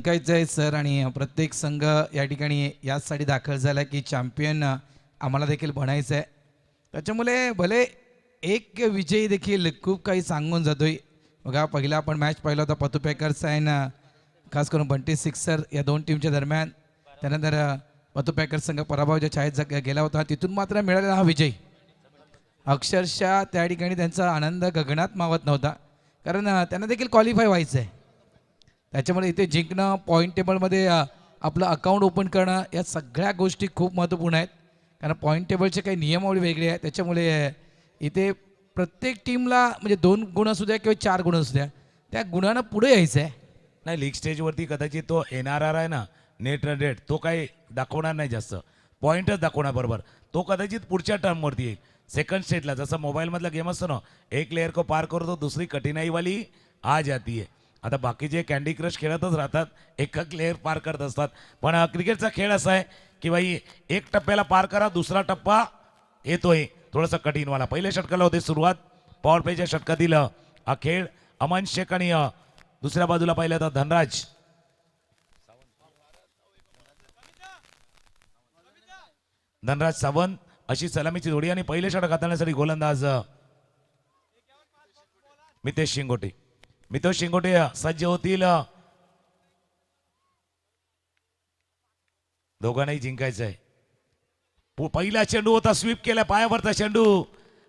जिंकायचं आहे सर आणि प्रत्येक संघ या ठिकाणी यासाठी दाखल झाला की चॅम्पियन आम्हाला देखील बनायचं आहे. त्याच्यामुळे भले एक विजयी देखील खूप काही सांगून जातोय. बघा पहिला आपण मॅच पाहिला होता पतू पॅकर्स आणि खास करून बंटी सिक्सर या दोन टीमच्या दरम्यान. त्यानंतर पतू पॅकर्स संघ पराभवाच्या छायेत गेला होता. तिथून मात्र मिळालेला हा विजय अक्षरशः त्या ठिकाणी त्यांचा आनंद गगनात मावत नव्हता, कारण त्यांना देखील क्वालिफाय व्हायचं आहे. त्याच्यामुळे इथे जिंकणं, पॉईंट टेबलमध्ये आपलं अकाउंट ओपन करणं, या सगळ्या गोष्टी खूप महत्त्वपूर्ण आहेत. कारण पॉईंट टेबलचे काही नियमावली वेगळे आहेत. त्याच्यामुळे इथे प्रत्येक टीमला म्हणजे 2 गुण असू द्या किंवा 4 गुण असू द्या, त्या गुणानं पुढे यायचं आहे. नाही, लीग स्टेजवरती कदाचित तो NRR आहे ना, नेट रन रेट, तो काही दाखवणार नाही जास्त, पॉईंटच दाखवणार बरोबर. तो कदाचित पुढच्या टर्मवरती येईल. सेकंड स्टेजला जसं मोबाईलमधला गेम असतो ना, एक लेअर को पार करतो दुसरी कठीणाईवाली आ जाती है. आता बाकीचे कॅन्डी क्रश खेळतच राहतात, एक लेअर पार करत असतात. पण क्रिकेटचा खेळ असा आहे की बाई एक टप्प्याला पार करा, दुसरा टप्पा येतोय थोडासा कठीणवाला. पहिल्या षटकाला होते सुरुवात, पॉवर प्लेच्या षटकातील हा खेळ. अमन शेख आणि दुसऱ्या बाजूला पाहिलं तर धनराज सावंत अशी सलामीची जोडी. आणि पहिले षटक हाताळण्यासाठी गोलंदाज मितेश शिंगोटे सज्ज होतील. दोघांनाही जिंकायचं आहे. पहिला चेंडू होता, स्वीप केला, पायावरचा चेंडू,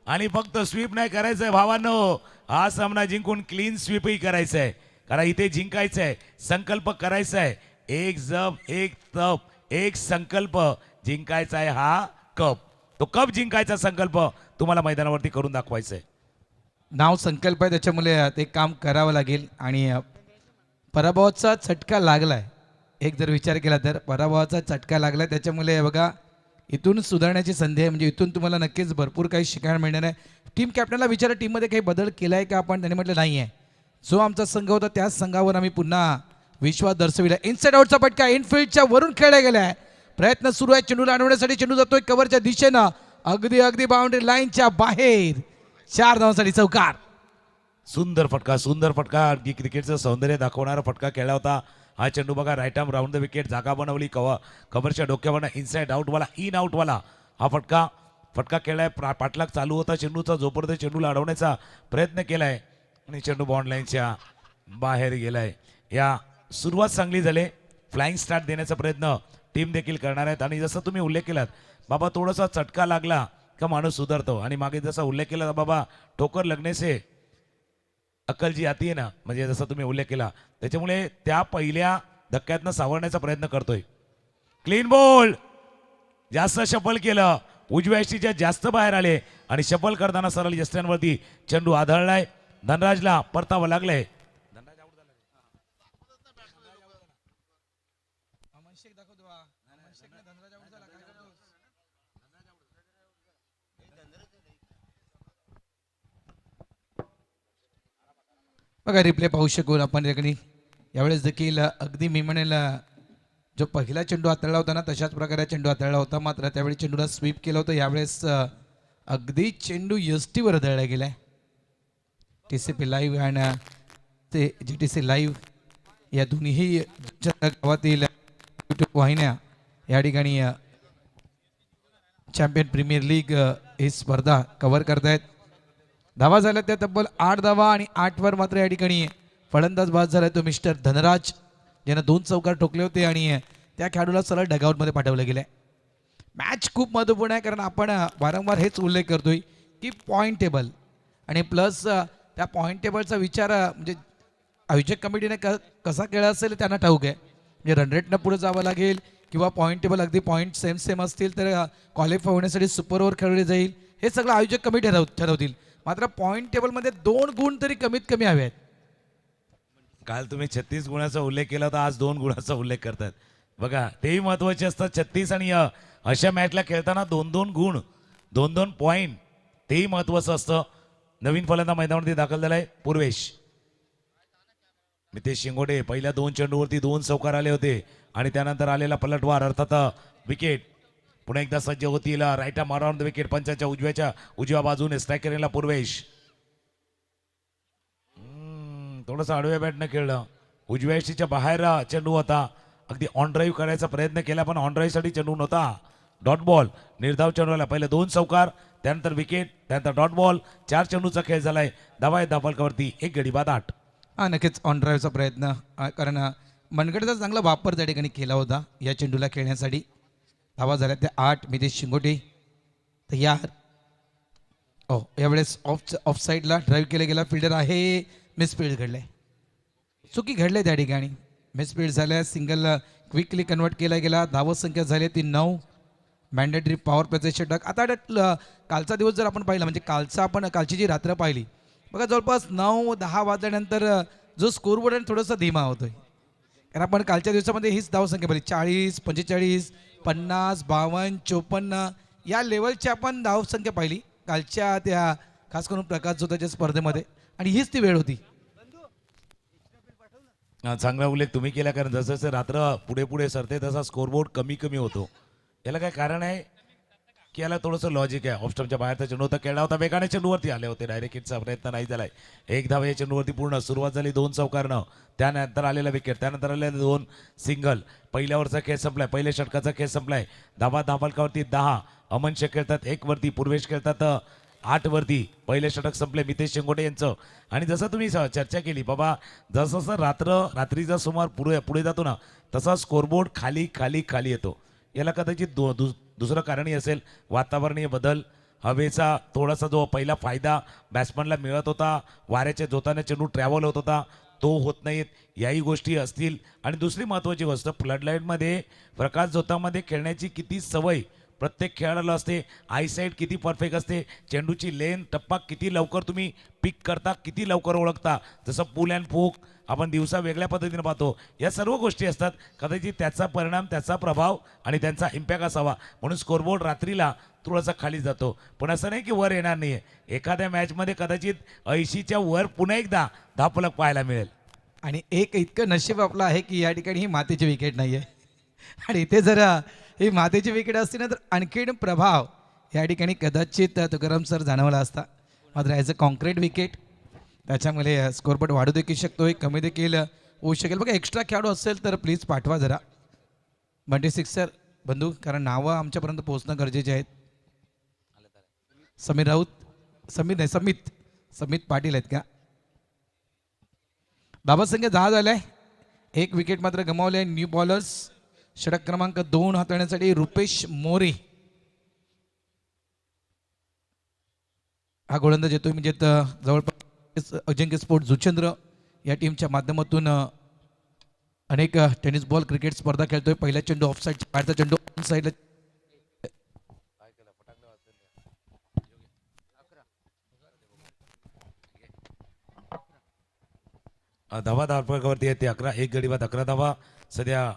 आणि फक्त स्वीप नाही करायचंय भावांनो, हा सामना जिंकून क्लीन स्वीपही करायचं आहे. कारण इथे जिंकायचं आहे, संकल्प करायचा आहे. एक जप, एक तप, एक संकल्प, जिंकायचा आहे हा कप. तो कप जिंकायचा संकल्प तुम्हाला मैदानावरती करून दाखवायचा आहे. नाव संकल्प आहे, त्याच्यामुळे ते काम करावं लागेल. आणि पराभवाचा चटका लागलाय, एक जर विचार केला तर पराभवाचा चटका लागलाय. त्याच्यामुळे बघा इथून सुधारण्याची संधी आहे. म्हणजे इथून तुम्हाला नक्कीच भरपूर काही शिकायला मिळणार आहे. टीम कॅप्टनला विचारा टीममध्ये काही बदल केला आहे का आपण, त्यांनी म्हटलं नाही आहे. जो आमचा संघ होता त्याच संघावर आम्ही पुन्हा विश्वास दर्शविला. इनसाइड आउटचा फटका इनफिल्डच्या वरून खेळला गेला आहे. प्रयत्न सुरू आहे चेंडूला अडवण्यासाठी. चेंडू जातोय कव्हरच्या दिशेनं, अगदी बाउंड्री लाईनच्या बाहेर. 4 धावांसाठी चौकार. सुंदर फटका, अगदी क्रिकेटचं सौंदर्य दाखवणारा फटका खेळला होता हा चेंडू. बघा right arm round the wicket, जागा बनवली कव्हरच्या डोक्यावरनं, इनसाइड आउटवाला, इन आउटवाला हा फटका खेळलाय. पाठलाग चालू होता चेंडूचा, जोपर्यंत चेंडूला अडवण्याचा प्रयत्न केलाय आणि चेंडू बाउंड लाईनच्या बाहेर गेलाय. या सुरुवात चांगली झाली, फ्लाइंग स्टार्ट देण्याचा प्रयत्न टीम देखील करणार आहेत. आणि जसं तुम्ही उल्लेख केलात बाबा, थोडासा चटका लागला का माणूस सुधारतो. आणि मागे जसा उल्लेख केला बाबा, ठोकर लगने से अक्कल जी आती है ना, म्हणजे जसं तुम्ही उल्लेख केला, त्याच्यामुळे त्या पहिल्या धक्क्यातनं सावरण्याचा प्रयत्न करतोय. क्लीन बॉल, जास्त शफल केलं, उजव्या यष्टीच्या जास्त बाहेर आले आणि शफल करताना सरळ यष्ट्यांवरती चेंडू आदळलाय. धनराजला परतावं लागलंय. बघा रिप्ले पाहू शकून आपण याकडे यावेळेस देखील अगदी मी म्हणेल जो पहिला चेंडू हाताळला होता ना, तशाच प्रकारे चेंडू हाताळला होता. मात्र त्यावेळी चेंडूला स्वीप केलं होतं. यावेळेस अगदी चेंडू यष्टीवर हाताळला गेलाय. TCP लाईव्ह आणि ते GTC लाईव्ह या दोन्ही गावातील यूट्यूब वाहिन्या या ठिकाणी चॅम्पियन प्रीमियर लीग ही स्पर्धा कव्हर करतायत. धावा झाल्या त्या तब्बल 8 धावा आणि 8 वर मात्र या ठिकाणी फलंदाज बाद झाला तो मिस्टर धनराज, ज्यानं 2 चौकार ठोकले होते आणि त्या खेळाडूला सरळ डगआउटमध्ये पाठवलं गेलं. मॅच खूप महत्त्वपूर्ण आहे, कारण आपण वारंवार हेच उल्लेख करतोय की पॉईंट टेबल आणि प्लस त्या पॉईंट टेबलचा विचार म्हणजे आयोजक कमिटीने कसा केला असेल त्यांना ठाऊक आहे. म्हणजे रन रेटनं पुढे जावं लागेल किंवा पॉईंट टेबल अगदी पॉईंट सेम असतील तर क्वालिफाय होण्यासाठी सुपर ओव्हर खेळवली जाईल, हे सगळं आयोजक कमिटी ठरवतील. मात्र पॉईंट टेबलमध्ये 2 गुण तरी कमीत कमी हवेत. काल तुम्ही 36 गुणाचा उल्लेख केला होता, आज 2 गुणाचा उल्लेख करतात. बघा तेही महत्वाचे असतात. 36 आणि अशा मॅचला खेळताना 2-2 गुण, 2-2 पॉईंट, तेही महत्वाचं असतं. नवीन फलंदाज मैदानावरती दाखल झालाय पूर्वेश. मितेश शिंगोटे पहिल्या 2 चेंडूवरती 2 चौकार आले होते आणि त्यानंतर आलेला पलटवार अर्थात विकेट. पुन्हा एकदा सज्ज होतील right arm around the wicket. पंचाच्या उजव्या बाजूने स्ट्रायकरला पूर्वेश. थोडंसं आडव्या बॅटनं खेळलं उजव्या यष्टीच्या बाहेर चेंडू होता. अगदी ऑन ड्राईव्ह करायचा प्रयत्न केला पण ऑन ड्राईव्हसाठी चेंडू नव्हता. डॉट बॉल निर्धाव चेंडूला पहिले 2 चौकार, त्यानंतर विकेट, त्यानंतर डॉट बॉल. 4 चेंडूचा खेळ झालाय. धावा आहे धावफलकावरती 1 गडी बाद 8. हा नक्कीच ऑन ड्राईव्हचा प्रयत्न कारण मनगडचा चांगला वापर त्या ठिकाणी केला होता या चेंडूला खेळण्यासाठी. धावा झाल्या त्या 8. मितेश शिंगोटे तयार. हो यावेळेस ऑफ साईडला ड्राईव्ह केला गेला. फिल्डर आहे मिसफिल्ड घडलंय, चुकी घडले त्या ठिकाणी. मिसफिल्ड झाल्या. सिंगल क्विकली कन्वर्ट केला गेला. धावत संख्या झाली ती 9. मॅन्डेटरी पॉवर प्लेचे षटक. आता कालचा दिवस जर आपण पाहिला म्हणजे कालची जी रात्र पाहिली बघा, जवळपास 9-10 वाजल्यानंतर जो स्कोरबोर्ड आहे थोडंसं धीमा होतोय. कारण आपण कालच्या दिवसामध्ये हीच धावसंख्या पाहिली 40, 45, 50, 52, 54 या लेवलची आपण धावसंख्या पाहिली कालच्या त्या खास करून प्रकाश जोताच्या स्पर्धेमध्ये, आणि हीच ती वेळ होती. चांगला उल्लेख तुम्ही केला, कारण जसं जसं रात्र पुढे पुढे सरते तसा स्कोरबोर्ड कमी कमी होतो. याला काय कारण आहे की याला थोडंसं लॉजिक आहे. ऑफस्टमच्या बाहेरचा चेंडू होता, खेळला होता, वेगाने चेंडूवरती आले होते. डायरेक्ट हिटचा प्रयत्न नाही झालाय. 1 धाव या चेंडूवरती पूर्ण. सुरुवात झाली 2 चौकारनं, त्यानंतर आलेला विकेट, त्यानंतर आलेले 2 सिंगल. पहिल्यावरचा खेळ संपलाय, पहिल्या षटकाचा खेळ संपलाय. धावा धावफलकावरती 10. अमन शेख खेळतात 1 वरती, पूर्वेश खेळतात 8 वरती. पहिले षटक संपले मितेश शिंगोटे यांचं. आणि जसं तुम्ही चर्चा केली बाबा, जसं जसं रात्रीचा सुमार पुढे पुढे जातो ना तसा स्कोरबोर्ड खाली खाली खाली येतो. याला कदाचित दुसरं कारणही असेल. वातावरणीय बदल, हवेचा थोडासा जो पहिला फायदा बॅट्समनला मिळत होता, वाऱ्याच्या जोताने चेंडू ट्रॅव्हल होत होता, तो होत नाहीत, याही गोष्टी असतील. आणि दुसरी महत्त्वाची गोष्ट, फ्लडलाईटमध्ये प्रकाश जोतामध्ये खेळण्याची किती सवय प्रत्येक खेळाडूला असते. आयसाईट किती परफेक्ट असते, चेंडूची लेन टप्पा किती लवकर तुम्ही पिक करता, किती लवकर ओळखता. जसं पुल अँड फूक आपण दिवसा वेगळ्या पद्धतीने पाहतो. या सर्व गोष्टी असतात. कदाचित त्याचा परिणाम, त्याचा प्रभाव आणि त्यांचा इम्पॅक्ट असावा म्हणून स्कोरबोर्ड रात्रीला थोडासा खाली जातो. पण असं नाही की वर येणार नाही आहे. एखाद्या मॅचमध्ये कदाचित 80च्या वर पुन्हा एकदा धावफलक पाहायला मिळेल. आणि एक इतकं नशीब आपलं आहे की या ठिकाणी ही मातीची विकेट नाही आहे. आणि इथे जर ही मातीची विकेट असती ना तर आणखीन प्रभाव या ठिकाणी कदाचित तुकाराम सर जाणवला असता. मात्र ॲज अ कॉन्क्रीट विकेट त्याच्यामुळे स्कोरबोर्ड वाढू देखील शकतोय, कमी देखील होऊ शकेल. बघा एक्स्ट्रा खेळाडू असेल तर प्लीज पाठवा जरा. 26 सर बंधू, कारण नावं आमच्यापर्यंत पोहोचणं गरजेचे आहेत. समीर राऊत, समित पाटील आहेत का? धावसंख्या 10 झालाय. 1 विकेट मात्र गमावले. न्यू बॉलर्स षटक क्रमांक 2 हाताळण्यासाठी रुपेश मोरे हा गोलंदाज येतोय. म्हणजे जवळपास अजिंक्य स्पोर्ट जुचंद्र या टीमच्या माध्यमातून अनेक टेनिस बॉल क्रिकेट स्पर्धा खेळतोय. पहिला चेंडू ऑफ साईड, बाहेरचा चेंडू ऑन साईडला. धावा धावफलकावरती येते 11. 1 गडी बाद 11 धावा. सध्या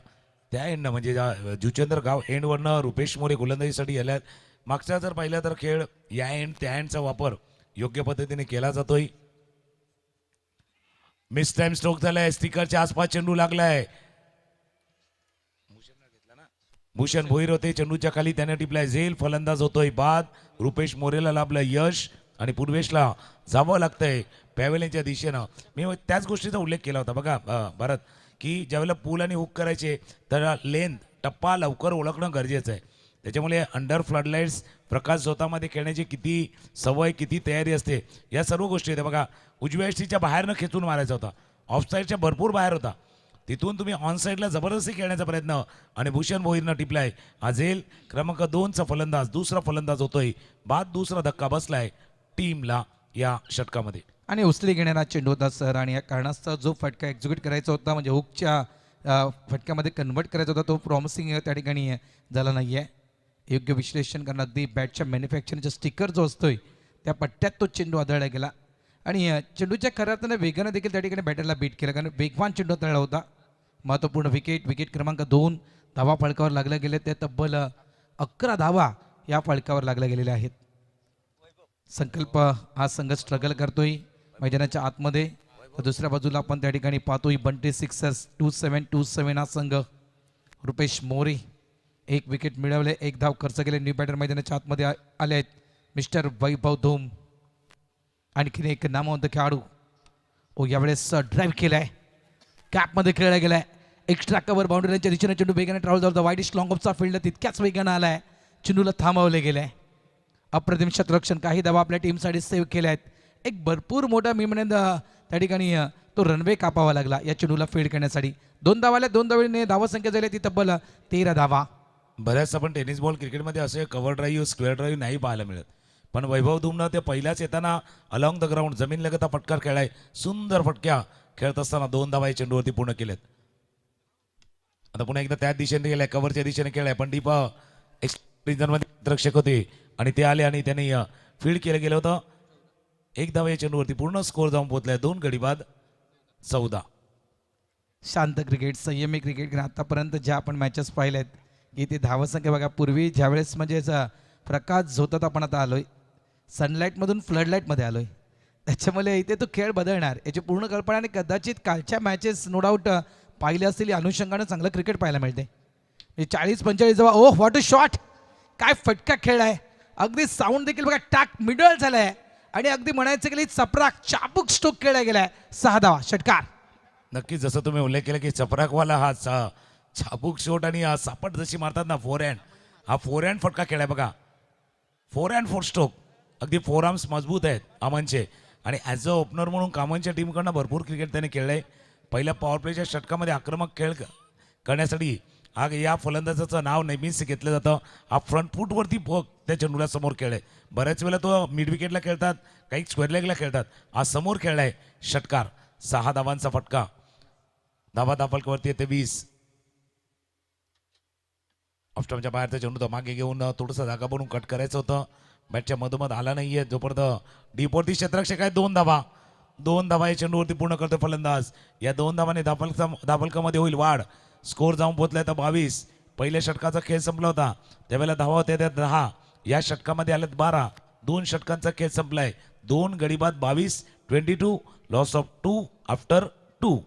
त्या एंडनं म्हणजे जुचंद्र गाव एंडवरनं रुपेश मोरे गोलंदाजीसाठी आल्यात. मागचा जर पाहिलं तर खेळ या एंड त्या एंडचा वापर योग्य पद्धतीने केला जातोय. मिस टाइम स्ट्रोक झालाय. स्टिकरच्या आसपास चेंडू लागलाय. भूषण भोईर होते चेंडूच्या खाली, त्याने टिपलाय. झेल फलंदाज होतोय बाद. रुपेश मोरेला लाभलं यश आणि पूर्वेशला जावं लागतंय पॅव्हेलियनच्या दिशेनं. मी त्याच गोष्टीचा उल्लेख केला होता बघा भारत, की ज्यावेळेला पूल आणि हुक करायचे तर लेंथ टप्पा लवकर ओळखणं गरजेचं आहे. त्याच्यामुळे अंडर फ्लडलाईट्स प्रकाश झोतामध्ये खेळण्याची किती सवय, किती तयारी असते, या सर्व गोष्टी आहेत. बघा उजव्या यष्टीच्या बाहेरनं खेचून मारायचा होता, ऑफ साईडच्या भरपूर बाहेर होता, तिथून तुम्ही ऑन साईडला जबरदस्ती खेळण्याचा प्रयत्न आणि भूषण भोईरनं टिपलाय. आझेल क्रमांक 2चा फलंदाज, दुसरा फलंदाज होतोय बाद. दुसरा धक्का बसलाय टीमला या षटकामध्ये. आणि उचली घेणारा चेंडू होता सर, आणि या कारणास्तव जो फटका एक्झिक्यूट करायचा होता म्हणजे हुकच्या फटक्यामध्ये कन्वर्ट करायचा होता तो प्रॉमिसिंग त्या ठिकाणी झाला नाही आहे. योग्य विश्लेषण करणं, अगदी बॅटच्या मॅन्युफॅक्चरिंगचा स्टिकर जो असतोय त्या पट्ट्यात तो चेंडू आदळला गेला. आणि चेंडूच्या खऱ्यातनं वेगानं देखील त्या ठिकाणी बॅटरला बीट केलं, कारण वेगवान चेंडू आदळला होता. महत्त्वपूर्ण विकेट क्रमांक 2. धावा फळकावर लागल्या गेले ते तब्बल 11 धावा या फळकावर लागल्या गेलेल्या आहेत. संकल्प हा संघ स्ट्रगल करतोय मैदानाच्या आतमध्ये. तर दुसऱ्या बाजूला आपण त्या ठिकाणी पाहतोय बंटी सिक्सर्स 2727 हा संघ. रुपेश मोरे 1 विकेट मिळवले, 1 धाव खर्च केले. न्यू बॅटर मैदानाच्या आतमध्ये आले आहेत मिस्टर वैभव धूम. आणखीन एक नामवंत खेळाडू यावेळेस ड्राईव्ह केलाय. कॅपमध्ये खेळला गेलाय. एक्स्ट्रा कव्हर बाउंड्रीच्या दिशेने चेंडू वेगाने ट्रॅव्हल झाला. वाईडिश लॉंग ऑफचा फील्ड तितक्याच वेगानं आलाय. चेंडूला थांबवले गेले. अप्रतिम शतरक्षण, काही धावा आपल्या टीमसाठी सेव्ह केल्या आहेत. एक भरपूर मोठा मी म्हणेन त्या ठिकाणी तो रनवे कापावा लागला या चेंडूला फील्ड करण्यासाठी. 2 धावाल्या, 2 धावेने धावा संख्या झाली ती तब्बल 13 धावा. बऱ्याच आपण टेनिस बॉल क्रिकेटमध्ये असे कव्हर ड्राईव्ह स्क्वेअर ड्राईव्ह नाही पाहायला मिळत, पण वैभव धुमनं ते पहिल्याच येताना अलॉंग द ग्राउंड जमीन लगत हा फटकार खेळाय. सुंदर फटक्या खेळत असताना 2 धावा या चेंडूवरती पूर्ण केलेत. आता पुन्हा एकदा त्याच दिशेने गेलाय, कव्हरच्या दिशेने खेळाय, पण डीप मध्ये रक्षक होते आणि ते आले आणि त्यांनी फील्ड केलं गेलं होतं. 1 धावा या चेंडूवरती पूर्ण स्कोर जाऊन पोहोचलाय. 2 गडी बाद 14. शांत क्रिकेट, संयमी क्रिकेट. आतापर्यंत ज्या आपण मॅचेस पाहिल्यात की ते धावसंख्या बघा, पूर्वी ज्यावेळेस म्हणजे प्रकाश झोतात आपण आता आलोय, सनलाईटमधून फ्लडलाईटमध्ये आलोय, त्याच्यामुळे इथे तो खेळ बदलणार याची पूर्ण कल्पना. आणि कदाचित कालच्या मॅचेस नो डाऊट पाहिले असतील या अनुषंगानं चांगलं क्रिकेट पाहायला मिळते. 40-45 जेव्हा ओह व्हॉट अ शॉट, काय फटका खेळ आहे. अगदी साऊंड देखील बघा टाक मिडल झालाय आणि अगदी म्हणायचं की चपराक चाबूक स्ट्रोक खेळला गेलाय. 6 धावा षटकार. नक्कीच जसं तुम्ही उल्लेख केला की चपराकवाला हा छापूक शॉट आणि सापट जशी मारतात ना फोर हँड, हा फोर हँड फटका खेळाय बघा. 4 हँड 4 स्ट्रोक, अगदी फोर आर्म्स मजबूत आहेत अमनचे. आणि ॲज अ ओपनर म्हणून कामनच्या टीमकडनं भरपूर क्रिकेट त्याने खेळलंय. पहिल्या पॉवर प्लेच्या षटकामध्ये आक्रमक खेळ करण्यासाठी हा या फलंदाजाचं नाव नेहमीच घेतलं जातं. हा फ्रंट फूटवरती त्या चेंडूला समोर खेळलाय. बऱ्याच वेळेला तो मिड विकेटला खेळतात, काही स्क्वेअर लेगला खेळतात, हा समोर खेळलाय. षटकार. 6 धावांचा फटका. धावा दाफलकावरती येते 20. ऑफस्टॉपच्या बाहेरचा चेंडू तो मागे घेऊन थोडंसं जागा बनवून कट करायचं होतं. बॅटच्या मधोमध आला नाहीये. जोपर्यंत डीपवरती क्षेत्ररक्षक आहे. 2 धावा. 2 धावा या चेंडूवरती पूर्ण करतो फलंदाज. या 2 धावाने दाफलकामध्ये होईल वाढ. स्कोर जाऊन पोहोचलाय तर 22. पहिल्या षटकाचा खेळ संपला होता त्यावेळेला धावा होत्या त्या 10. या षटकामध्ये आल्यात 12. 2 षटकांचा खेळ संपलाय. 2 गडी बाद 22. 22 लॉस ऑफ 2 आफ्टर 2.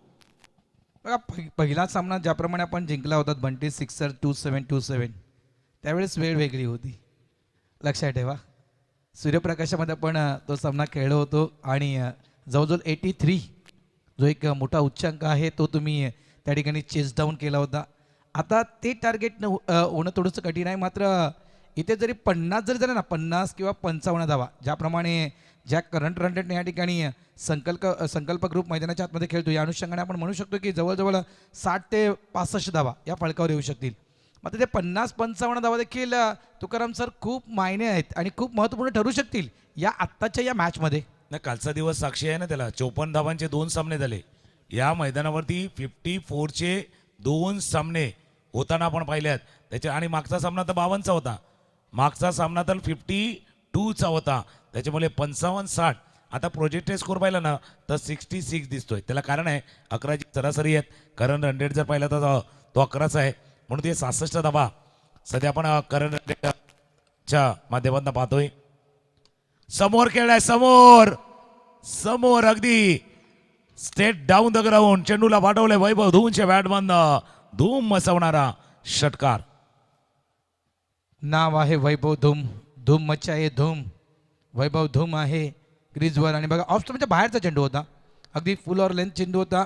बघा पहिला सामना ज्याप्रमाणे आपण जिंकला होता बंटी सिक्सर 2-7 त्यावेळेस वेळ वेगळी होती. लक्षात ठेवा, सूर्यप्रकाशामध्ये आपण तो सामना खेळलो होतो आणि जवळजवळ 83 जो एक मोठा उच्चांक आहे तो तुम्ही त्या ठिकाणी चेस डाऊन केला होता. आता ते टार्गेट होणं थोडंसं कठीण आहे. मात्र इथे जरी 50 जरी झालं ना, 50 किंवा 55 धावा ज्याप्रमाणे ज्या करंट रन रेटने या ठिकाणी संकल्प ग्रुप मैदानाच्या आतमध्ये खेळतो, या अनुषंगाने आपण म्हणू शकतो की जवळजवळ 60 ते 65 धावा या फळकावर येऊ शकतील. मात्र ते 50-55 धावा देखील तुकाराम सर खूप मायने आहेत आणि खूप महत्त्वपूर्ण ठरू शकतील या आत्ताच्या या मॅचमध्ये. ना कालचा दिवस साक्षी आहे ना त्याला. 54 धावांचे 2 सामने झाले या मैदानावरती. 54चे 2 सामने होताना आपण पाहिल्यात त्याच्या. आणि मागचा सामना तर 52चा होता. मागचा सामना तर 52चा होता. त्याच्यामुळे 55-60. आता प्रोजेक्टेड स्कोर पाहिला ना तर 66 दिसतोय. त्याला कारण आहे 11ची सरासरी आहेत. करंट रन रेट जर पाहिला तर तो 11चा आहे, म्हणून ते 66 धावा सध्या आपण करंट रन रेटच्या माध्यमातून पाहतोय. समोर खेळलाय, समोर समोर अगदी स्टेट डाऊन द ग्राउंड. चेंडूला पाठवलंय वैभव धूमच्या बॅटमधनं. धूम मचवणारा षटकार. नाव आहे वैभव धूम. धूम मचाये धूम. वैभव धूम आहे क्रीजवर. आणि बघा ऑफ स्टॉपच्या बाहेरचा चेंडू होता, अगदी फुल ऑर लेंथ चेंडू होता.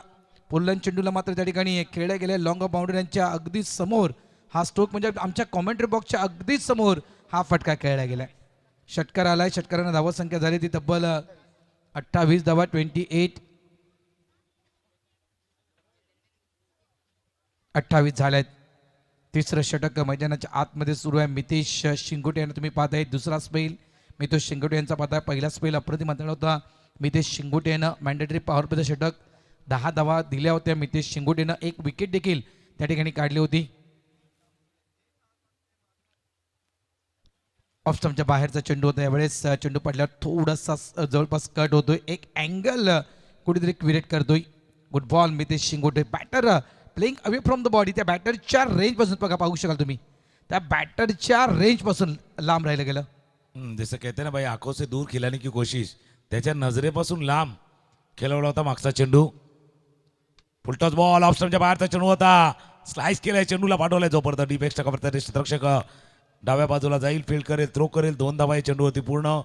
फुल लेंथ चेंडूला मात्र त्या ठिकाणी खेळले गेले लॉंग ऑफ बाउंड्रीच्या अगदी समोर. हा स्ट्रोक म्हणजे आमच्या कॉमेंट्री बॉक्सच्या अगदी समोर हा फटका खेळला गेलाय. षटकार आलाय. षटकारांना धावा संख्या झाली ती तब्बल 28 धावा. 28 झाल्यात. तिसरं षटक मैदानाच्या आतमध्ये सुरू आहे. मितेश शिंगोटे यांना तुम्ही पाहताय. दुसरा स्पेल मितेश शिंगोटे यांचा पाहताय. पहिला स्पेल अप्रतिम हाताळला होता मितेश शिंगोटे यानं. मॅन्डेटरी पॉवर प्लेचं षटक 10 धावा दिल्या होत्या मितेश शिंगोटेनं. 1 विकेट देखील त्या ठिकाणी काढली होती. ऑफ स्टंपच्या बाहेरचा चेंडू होता. यावेळेस चेंडू पडल्यावर थोडासा जवळपास कट होतोय. एक अँगल कुठेतरी क्रिएट करतोय. Good ball Mitesh Shingote. Batter playing away from the body. त्या बॅटरच्या रेंजपासून बघा, पाहू शकाल तुम्ही त्या बॅटरच्या रेंजपासून लांब राहिलं गेलं. जसं कहते ना भाई, आंखों से दूर खिलाने की कोशिश. त्याच्या नजरेपासून लांब खेळवला होता मागचा चेंडू. Full toss ball. ऑफ स्टंपच्या बाहेरचा चेंडू होता. स्लाइस केलाय, चेंडूला पाठवलाय जोपर्यंत. डीप एक्स्ट्रा क्षेत्ररक्षक डाव्या बाजूला जाईल, फील्ड करेल, थ्रो करेल. 2 धावा या चेंडूवरती पूर्ण.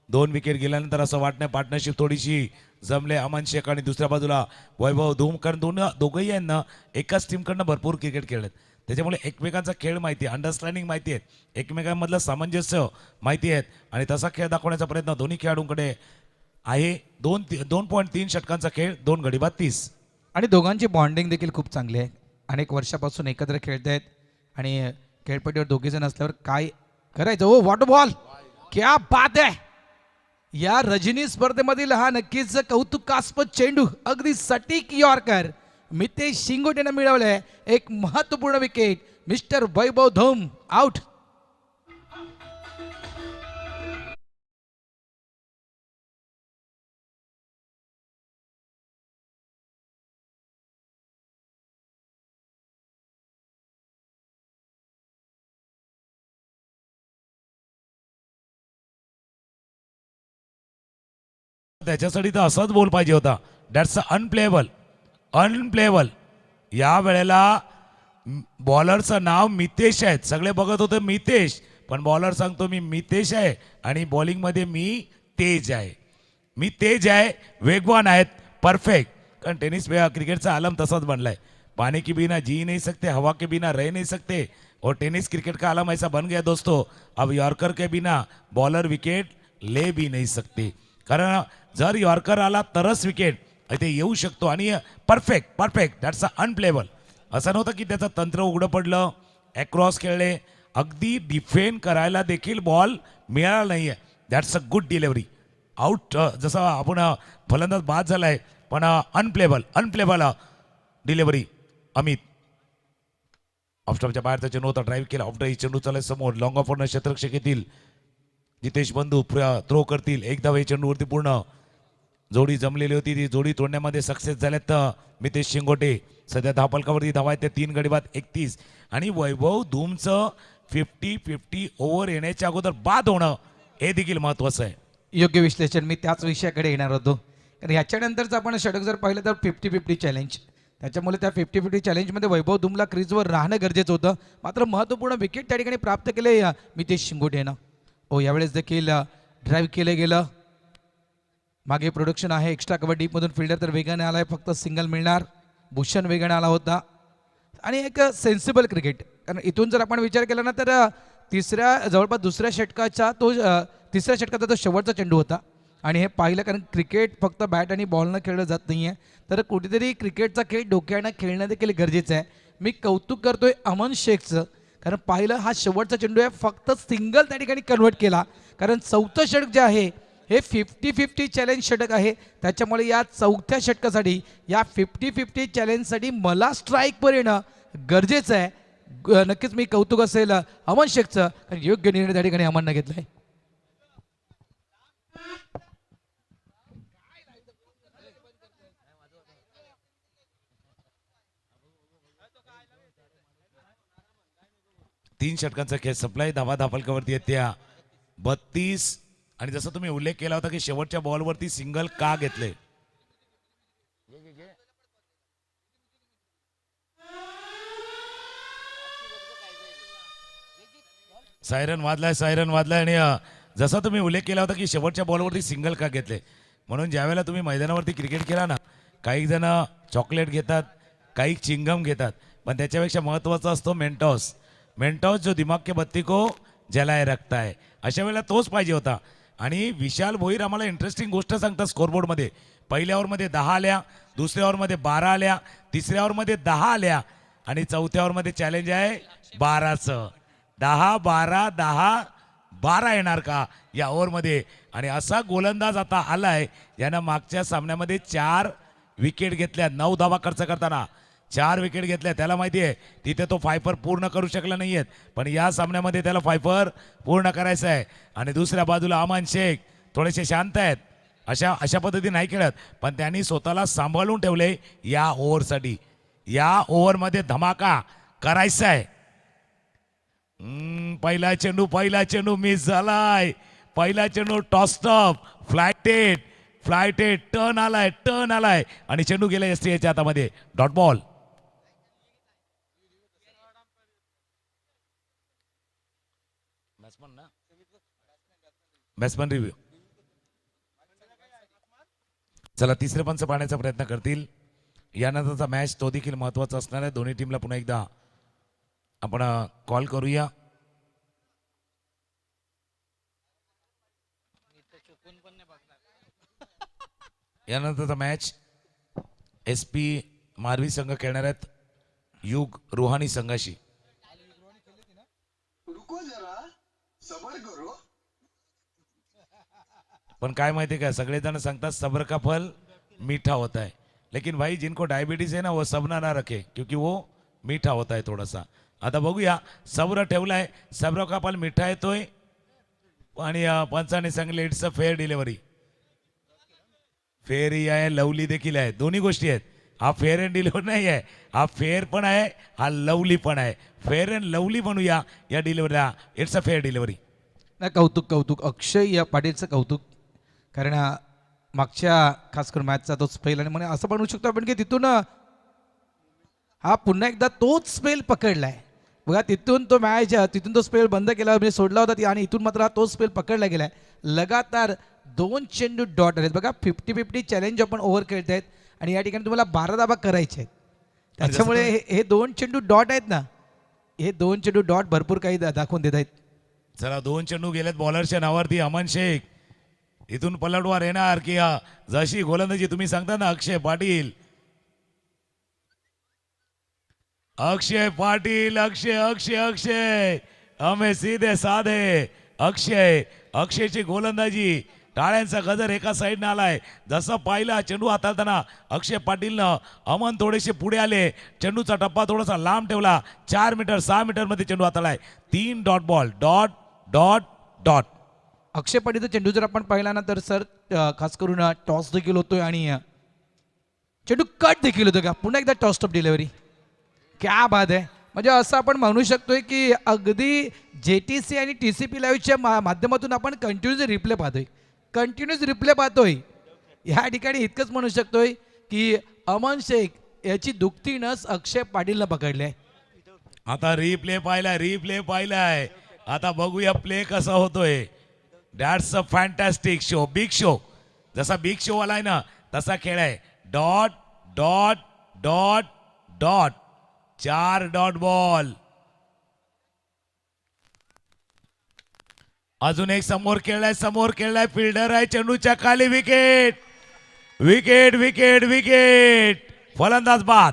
2 विकेट गेल्यानंतर असं वाटणं पार्टनरशिप थोडीशी जमले अमन शेख आणि दुसऱ्या बाजूला वैभव धूम, कारण दोघंही आहेत ना एकाच टीमकडनं भरपूर क्रिकेट खेळलेत, त्याच्यामुळे एकमेकांचा खेळ माहिती आहे, अंडरस्टँडिंग माहिती आहे, एकमेकांमधलं सामंजस्य माहिती आहेत आणि तसा खेळ दाखवण्याचा प्रयत्न दोन्ही खेळाडूंकडे आहे. 2.3 षटकांचा खेळ, 2 गडी बाद 30. आणि दोघांची बॉन्डिंग देखील खूप चांगली आहे. अनेक वर्षापासून एकत्र खेळत आहेत आणि खेळपट्टीवर दोघे जण असल्यावर काय करायचं. ओ वॉटर बॉल, क्या बात आहे. या रजनी स्पर्धेमधील हा नक्कीच कौतुकास्पद चेंडू, अगदी सटीक यॉर्कर मितेश शिंगोटेनं मिळवलंय. एक महत्वपूर्ण विकेट. मिस्टर वैभव धूम आउट. त्याच्यासाठी तर असाच बोल पाहिजे होता. That's unplayable, unplayable. या वेळेला बॉलरचं नाव मितेश आहे, सगळे बघत होते मितेश, पण बॉलर सांगतो मी मितेश आहे आणि बॉलिंगमध्ये मी तेज आहे. मी तेज आहे, वेगवान आहेत, परफेक्ट. कारण टेनिस क्रिकेटचा आलम तसाच बनलाय. पानी के बिना जी नहीं सकते, हवा के बिना रह नहीं सकते, और टेनिस क्रिकेट का आलम ऐसा बन गया दोस्तों. अब यॉर्कर के बिना बॉलर विकेट ले भी नहीं सकते. कारण जर यॉर्कर आला तरच विकेट इथे येऊ शकतो आणि परफेक्ट परफेक्ट दॅट्स अनप्लेएबल. असं नव्हतं की त्याचं तंत्र उघडं पडलं, अक्रॉस खेळले, अगदी डिफेंड करायला देखील बॉल मिळाला नाही आहे. That's a good delivery. Out जसं आपण फलंदाज बाद झालाय, पण अनप्लेएबल अनप्लेएबल डिलिव्हरी. अमित ऑफस्टॉपच्या बाहेरचा चेंडू होता, ड्राईव्ह केला, ऑफ ड्राईव्ह चेंडू चालाय समोर, लॉंग ऑफ क्षेत्रक्षेत्रातील जितेश बंधू थ्रो करतील. एकदा वे चेंडूवरती पूर्ण जोडी जमलेली होती, ती जोडी तोडण्यामध्ये सक्सेस झाल्यात मितेश शिंगोटे. सध्या धावफलकावरती धावा आहेत त्या 3 गडी बाद 31. आणि वैभव धूमचं 50-50 ओव्हर येण्याच्या अगोदर बाद होणं हे देखील महत्वाचं आहे. योग्य विश्लेषण. मी त्याच विषयाकडे येणार होतो. कारण ह्याच्यानंतरचं आपण षटक जर पाहिलं तर 50-50 चॅलेंज, त्याच्यामुळे त्या 50-50 चॅलेंजमध्ये वैभव धूमला क्रीजवर राहणं गरजेचं होतं. मात्र महत्त्वपूर्ण विकेट त्या ठिकाणी प्राप्त केले मितेश शिंगोटेनं. ओ यावेळेस देखील ड्राईव्ह केलं गेलं. मागे प्रोडक्शन आहे, एक्स्ट्रा कव्हर डीपमधून फिल्डर तर वेगाने आला आहे, फक्त सिंगल मिळणार. भूषण वेगाने आला होता आणि एक सेन्सिबल क्रिकेट. कारण इथून जर आपण विचार केला ना तर जवळपास तिसऱ्या षटकाचा तो शेवटचा चेंडू होता. आणि हे पाहिलं, कारण क्रिकेट फक्त बॅट आणि बॉलनं खेळलं जात नाही आहे, तर कुठेतरी क्रिकेटचा खेळ डोक्यानं खेळणं देखील गरजेचं आहे. मी कौतुक करतोय अमन शेखचं, कारण पाहिलं हा शेवटचा चेंडू आहे, फक्त सिंगल त्या ठिकाणी कन्वर्ट केला. कारण चौथं षटक जे आहे हे 50-50 चॅलेंज षटक आहे, त्याच्यामुळे या चौथ्या षटकासाठी, या 50-50 चॅलेंजसाठी मला स्ट्राईकवर येणं गरजेचं आहे. नक्कीच मी कौतुक असेल अमन शेखचं, कारण योग्य निर्णय त्या ठिकाणी अमननं घेतलाय. तीन षटकांचा खेळ सप्लाय, धावा धाफलकावरती येत्या 32. आणि जसं तुम्ही उल्लेख केला होता की शेवटच्या बॉलवरती सिंगल का घेतले, सायरन वाजलाय आणि जसा तुम्ही उल्लेख केला होता की शेवटच्या बॉलवरती सिंगल का घेतले, म्हणून ज्यावेळेला तुम्ही मैदानावरती क्रिकेट खेळा ना, काही जण चॉकलेट घेतात, काही चिंगम घेतात, पण त्याच्यापेक्षा महत्त्वाचा असतो मेंटॉस. मेंटॉस जो दिमाग के बत्ती को जलाय रखता है. अशा वेळेला तोच पाहिजे होता. आणि विशाल भोईर आम्हाला इंटरेस्टिंग गोष्ट सांगतात स्कोरबोर्डमध्ये. पहिल्या ओव्हरमध्ये 10 आल्या, दुसऱ्या ओव्हरमध्ये 12 आल्या, तिसऱ्या ओव्हरमध्ये 10 आल्या आणि चौथ्या ओव्हरमध्ये चॅलेंज आहे 12चं. 10-12 येणार का या ओव्हरमध्ये. आणि असा गोलंदाज आता आलाय यानं मागच्या सामन्यामध्ये 4 विकेट घेतल्या, 9 धावा खर्च करताना 4 विकेट घेतल्या. त्याला माहिती आहे तिथे तो फायफर पूर्ण करू शकला नाहीये, पण या सामन्यामध्ये त्याला फायफर पूर्ण करायचं आहे. आणि दुसऱ्या बाजूला अमान शेख थोडेसे शांत आहेत, अशा पद्धतीने नाही खेळत, पण त्यांनी स्वतःला सांभाळून ठेवले या ओव्हरसाठी. या ओव्हरमध्ये धमाका करायचा आहे. पहिला चेंडू मिस झालाय. पहिला चेंडू टॉस्टअप, फ्लायटेड टर्न आलाय आणि चेंडू गेला एसटीएच्या हातामध्ये. Dot ball. Batsman review. चला तिसरे पंच पाहण्याचा प्रयत्न करतील. यानंतरचा मॅच तो देखील महत्वाचा असणार आहे. दोन्ही टीमला पुन्हा एकदा आपण कॉल करूया. यानंतरचा मॅच एस पी मारवी संघ खेळणार आहेत युग रुहानी संघाशी. पण काय माहिती का सगळेजण सांगतात सब्र का फल मीठा होता है, लेकिन भाई जिनको डायबिटीज है ना वो सबना ना रखे क्योंकि वो मीठा होता है थोडासा. आता बघूया सब्र ठेवलाय, सब्र का फल मिठा येतोय आणि पंचाने सांगले it's a fair delivery. Fair ही आहे लवली देखील आहे, दोन्ही गोष्टी आहेत. हा फेअर अँड डिलिव्हरी नाही आहे, हा फेअर पण आहे हा लवली पण आहे. फेअर अँड लवली म्हणूया या डिलिव्हरीला. It's a fair delivery. नाही, कौतुक कौतुक अक्षय या पाटीलचं कौतुक. कारण मागच्या खास करून मॅचचा तो स्पेल आणि म्हणे असं म्हणू शकतो आपण की तिथून हा पुन्हा एकदा तोच स्पेल पकडलाय. बघा तिथून तो मॅच तिथून तो स्पेल बंद केला म्हणजे सोडला होता आणि इथून मात्र हा तोच स्पेल पकडला गेलाय. लगातार 2 चेंडू डॉट आहेत. बघा 50-50 चॅलेंज आपण ओव्हर खेळतायत आणि या ठिकाणी तुम्हाला 12 धाबा करायचे आहेत. त्याच्यामुळे हे 2 चेंडू डॉट आहेत ना, हे 2 चेंडू डॉट भरपूर काही दाखवून देत आहेत. चला 2 चेंडू गेलेत बॉलरच्या नावावरती. अमन शेख इथून पलटवार येणार की जशी गोलंदाजी तुम्ही सांगता ना अक्षय पाटील. अक्षय पाटील अक्षय अक्षय अक्षय हमें सीधे साधे अक्षय. अक्षयची गोलंदाजी टाळ्यांचा गजर एका साईडनं आलाय. जसं पाहिला चेंडू हाताळताना अक्षय पाटीलनं अमन थोडेसे पुढे आले, चेंडूचा टप्पा थोडासा लांब ठेवला. 4 मीटर 6 मीटर मध्ये चेंडू हाताळलाय. 3 dot ball dot dot dot. Akshay पाटीलचा चेंडू जर आपण पाहिला ना तर सर खास करून टॉस देखील होतोय आणि चेंडू कट देखील होतो. का पुन्हा एकदा टॉस टॉप डिलिव्हरी. क्या बात आहे. म्हणजे असं आपण म्हणू शकतोय की अगदी JTC आणि TCP लाईव्हच्या माध्यमातून आपण कंटिन्यूस रिप्ले पाहतोय, कंटिन्यूस रिप्ले पाहतोय. या ठिकाणी इतकंच म्हणू शकतोय की अमन शेख याची दुखती नस अक्षय पाटीलनं पकडली आहे. आता रिप्ले पाहिलाय. आता बघूया प्ले कसा होतोय. That's a fantastic show, big show. जसा बिग शो आलाय ना तसा खेळ आहे. Dot dot dot dot. 4 dot ball. अजून एक समोर खेळलाय फिल्डर आहे चेंडूच्या खाली. Wicket wicket wicket wicket. फलंदाज बाद.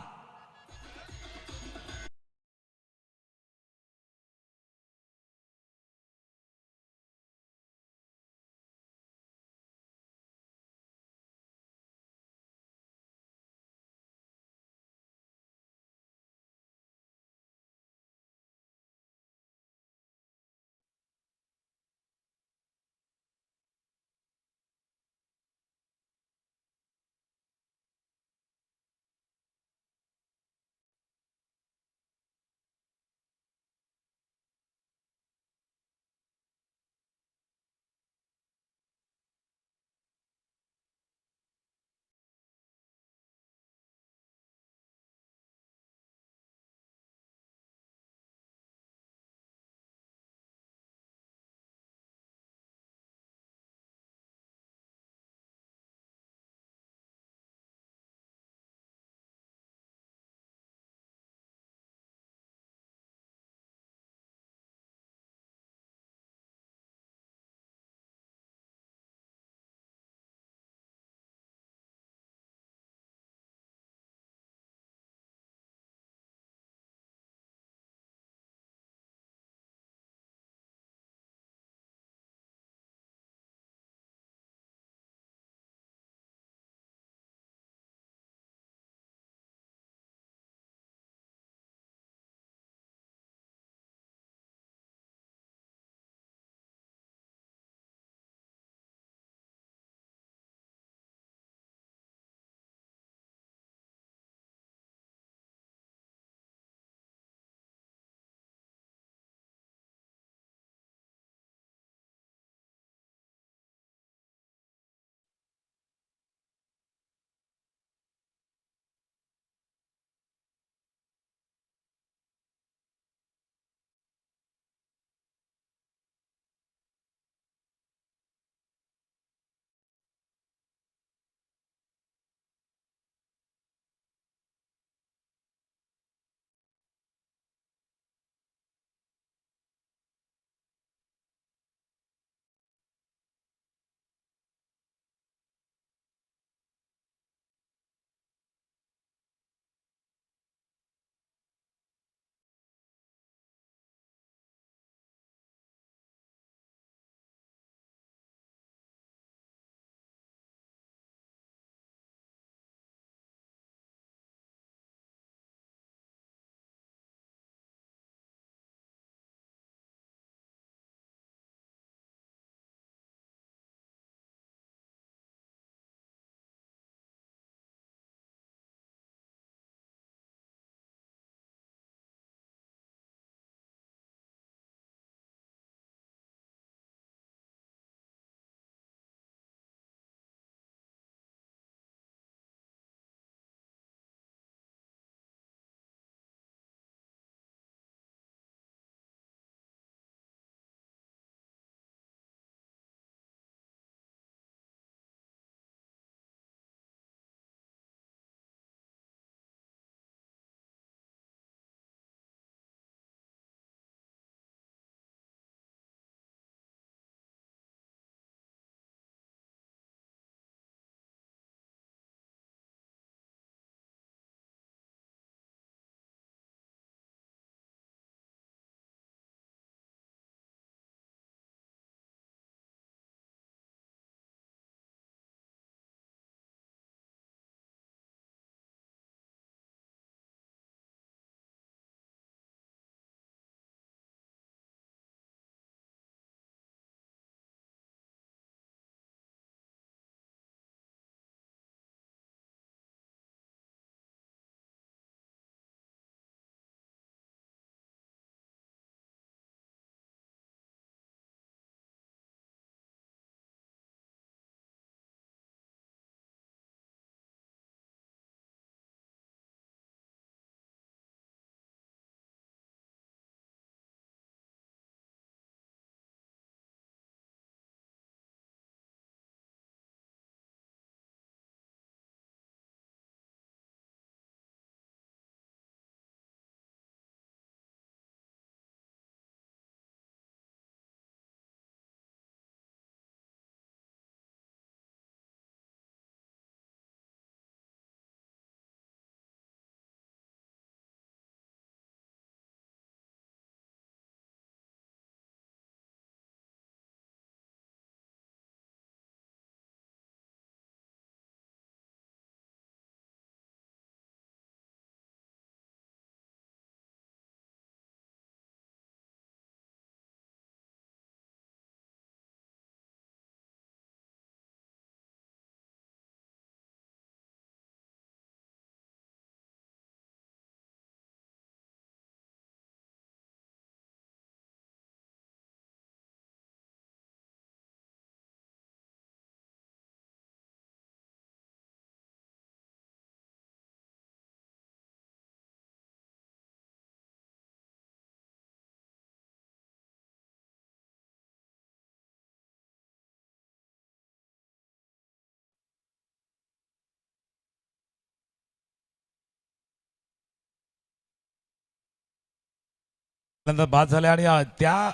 नंतर बाद झाल्या आणि त्या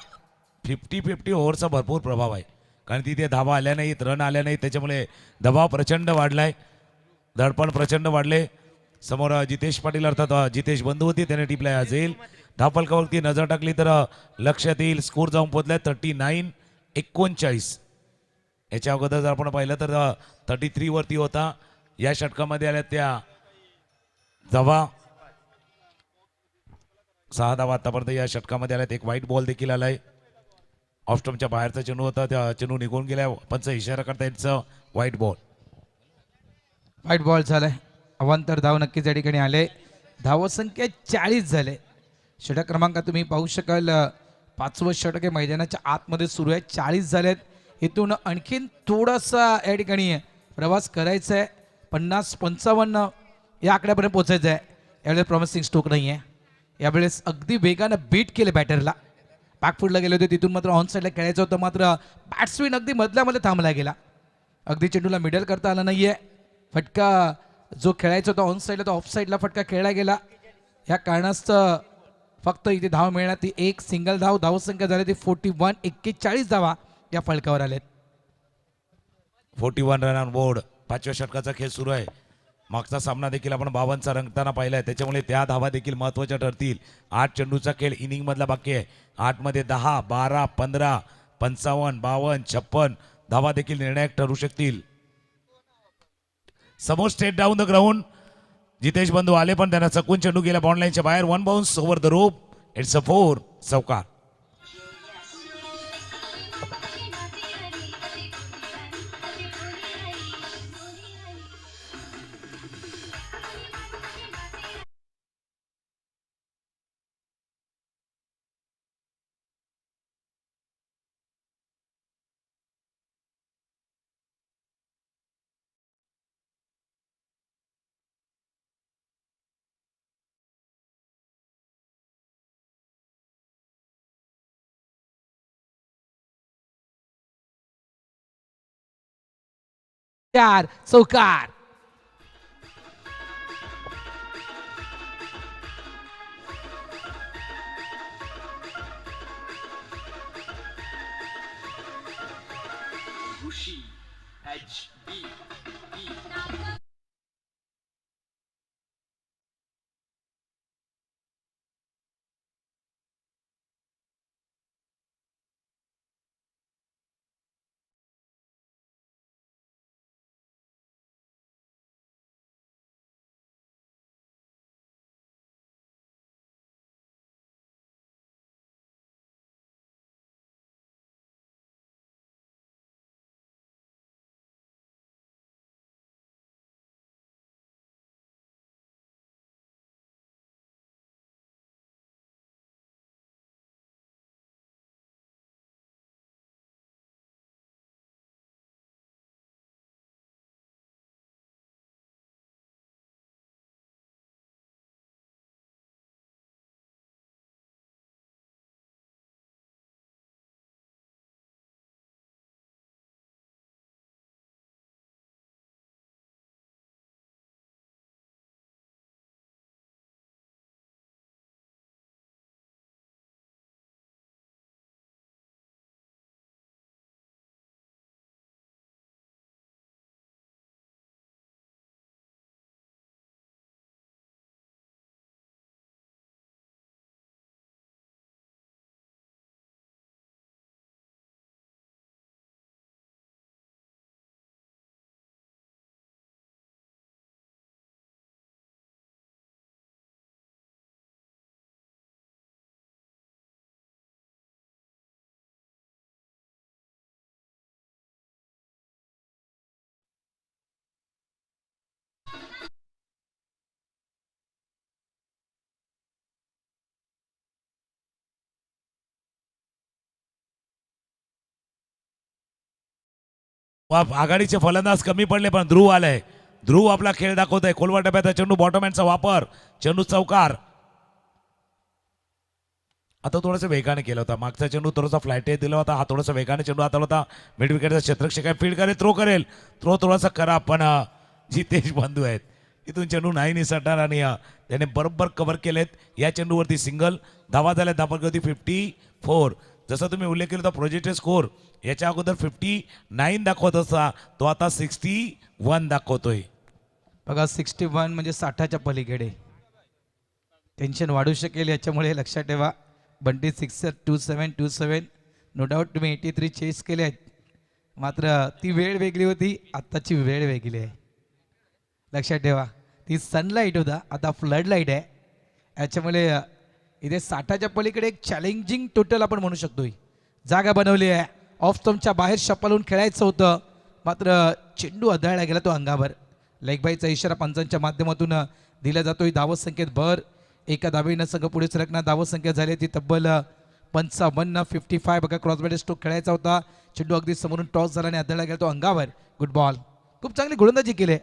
50-50 ओव्हरचा भरपूर प्रभाव आहे, कारण तिथे धावा आल्या नाहीत, रन आल्या नाहीत, त्याच्यामुळे दबाव प्रचंड वाढलाय, दडपण प्रचंड वाढले. समोर जितेश पाटील अर्थात जितेश बंधू होती, त्याने टिपला जाईल. धावफलकावरती नजर टाकली तर लक्षात येईल स्कोर जाऊन पोहोचलाय 39-39. याच्या अगोदर जर आपण पाहिलं तर 33 वरती होता. या षटकामध्ये आल्या त्या धावा 6 धावा आतापर्यंत या षटकामध्ये आल्यात. एक व्हाईट बॉल देखील आलाय. ऑफस्टम्पच्या बाहेरचा चेंडू होता, त्या चेंडू निघून गेल्या. पंच इशारा करता यांचं व्हाईट बॉल. व्हाईट बॉल झालाय. अवांतर धाव नक्कीच या ठिकाणी आले. धावसंख्या 40 झाले. षटक क्रमांक तुम्ही पाहू शकाल, 5वं षटक हे मैदानाच्या आतमध्ये सुरू आहे. 40 झालेत. इथून आणखीन थोडासा या ठिकाणी प्रवास करायचा आहे. 50-55 या आकड्यापर्यंत पोहोचायचं आहे. यावेळेस प्रॉमिसिंग स्ट्रोक नाही आहे. यावेळेस अगदी वेगानं बीट केले बॅटरला. बॅकफुटला गेले होते, तिथून मात्र ऑन साईडला खेळायचं होतं, मात्र बॅट्समॅन अगदी मधल्यामध्ये थांबला गेला. अगदी चेंडूला मिडल करता आला नाहीये. फटका जो खेळायचा होता ऑन साईडला तो ऑफ साईडला फटका खेळला गेला. या कारणास्तव फक्त इथे धाव मिळणार ती एक सिंगल धाव. धावसंख्या झाली ती 41. 41 धावा या फलकावर आलेत. 41 रन ऑन बोर्ड. 5व्या षटकाचा खेळ सुरू आहे. मागचा सामना देखील आपण 52चा रंगताना पाहिलाय, त्याच्यामुळे त्या धावा देखील महत्वाच्या ठरतील. 8 चेंडूचा खेळ इनिंग मधला बाकी आहे. 8 मध्ये 10, 12, 15, 55, 52, 56 धावा देखील निर्णायक ठरू शकतील. समोर straight down the ground Jitesh बंधू आले, पण त्यांना चकून चेंडू गेला बॉन्ड लाईनच्या बाहेर. 1 bounce over the rope. It's a 4. चौकार. चौकार. आघाडीचे फलंदाज कमी पडले, पण ध्रुव आलाय. ध्रुव आपला खेळ दाखवतोय. खोलवा टप्प्याचा चेंडू, बॉटम हँडचा वापर, चेंडू चौकार. आता थोडासा वेगाने केला होता. मागचा चेंडू थोडासा फ्लाईट दिला होता. हा थोडासा वेगाने चेंडू हाताळला होता. मिड विकेटचा क्षेत्ररक्षक फील्ड करेल, थ्रो करेल. थ्रो थोडासा करा, पण जितेश बंधू आहेत इथून चेंडू नाही निसटणार आणि त्याने बरोबर कव्हर केलेत या चेंडूवरती सिंगल. धावा झाल्या धापा 54. जसं तुम्ही उल्लेख केला होता प्रोजेक्टेड स्कोर याच्या अगोदर 59 दाखवत असता, तो आता 61 दाखवतोय. बघा 61 म्हणजे 60च्या पलीकडे टेन्शन वाढू शकेल, याच्यामुळे लक्षात ठेवा. बंटी सिक्सर 2727. नो डाऊट तुम्ही 83 चेस केले आहेत, मात्र ती वेळ वेगळी होती, आत्ताची वेळ वेगळी आहे. लक्षात ठेवा, ती सनलाईट होता, आता फ्लड लाईट आहे. याच्यामुळे इथे 60च्या पलीकडे एक चॅलेंजिंग टोटल आपण म्हणू शकतो. जागा बनवली आहे, ऑफ स्टंपच्या बाहेर शपालून खेळायचं होतं, मात्र चेंडू आदळला गेला तो अंगावर. लेग बाईचा इशारा पंचांच्या माध्यमातून दिला जातोय. धावत संख्येत भर, एका धावेनं संघ पुढे सरकणार. धावत संख्या झाली ती तब्बल 55. बघा क्रॉसबॅट स्ट्रोक खेळायचा होता, चेंडू अगदी समोरून टॉस झाला आणि आदळला गेला तो अंगावर. Good ball. खूप चांगली गोलंदाजी केली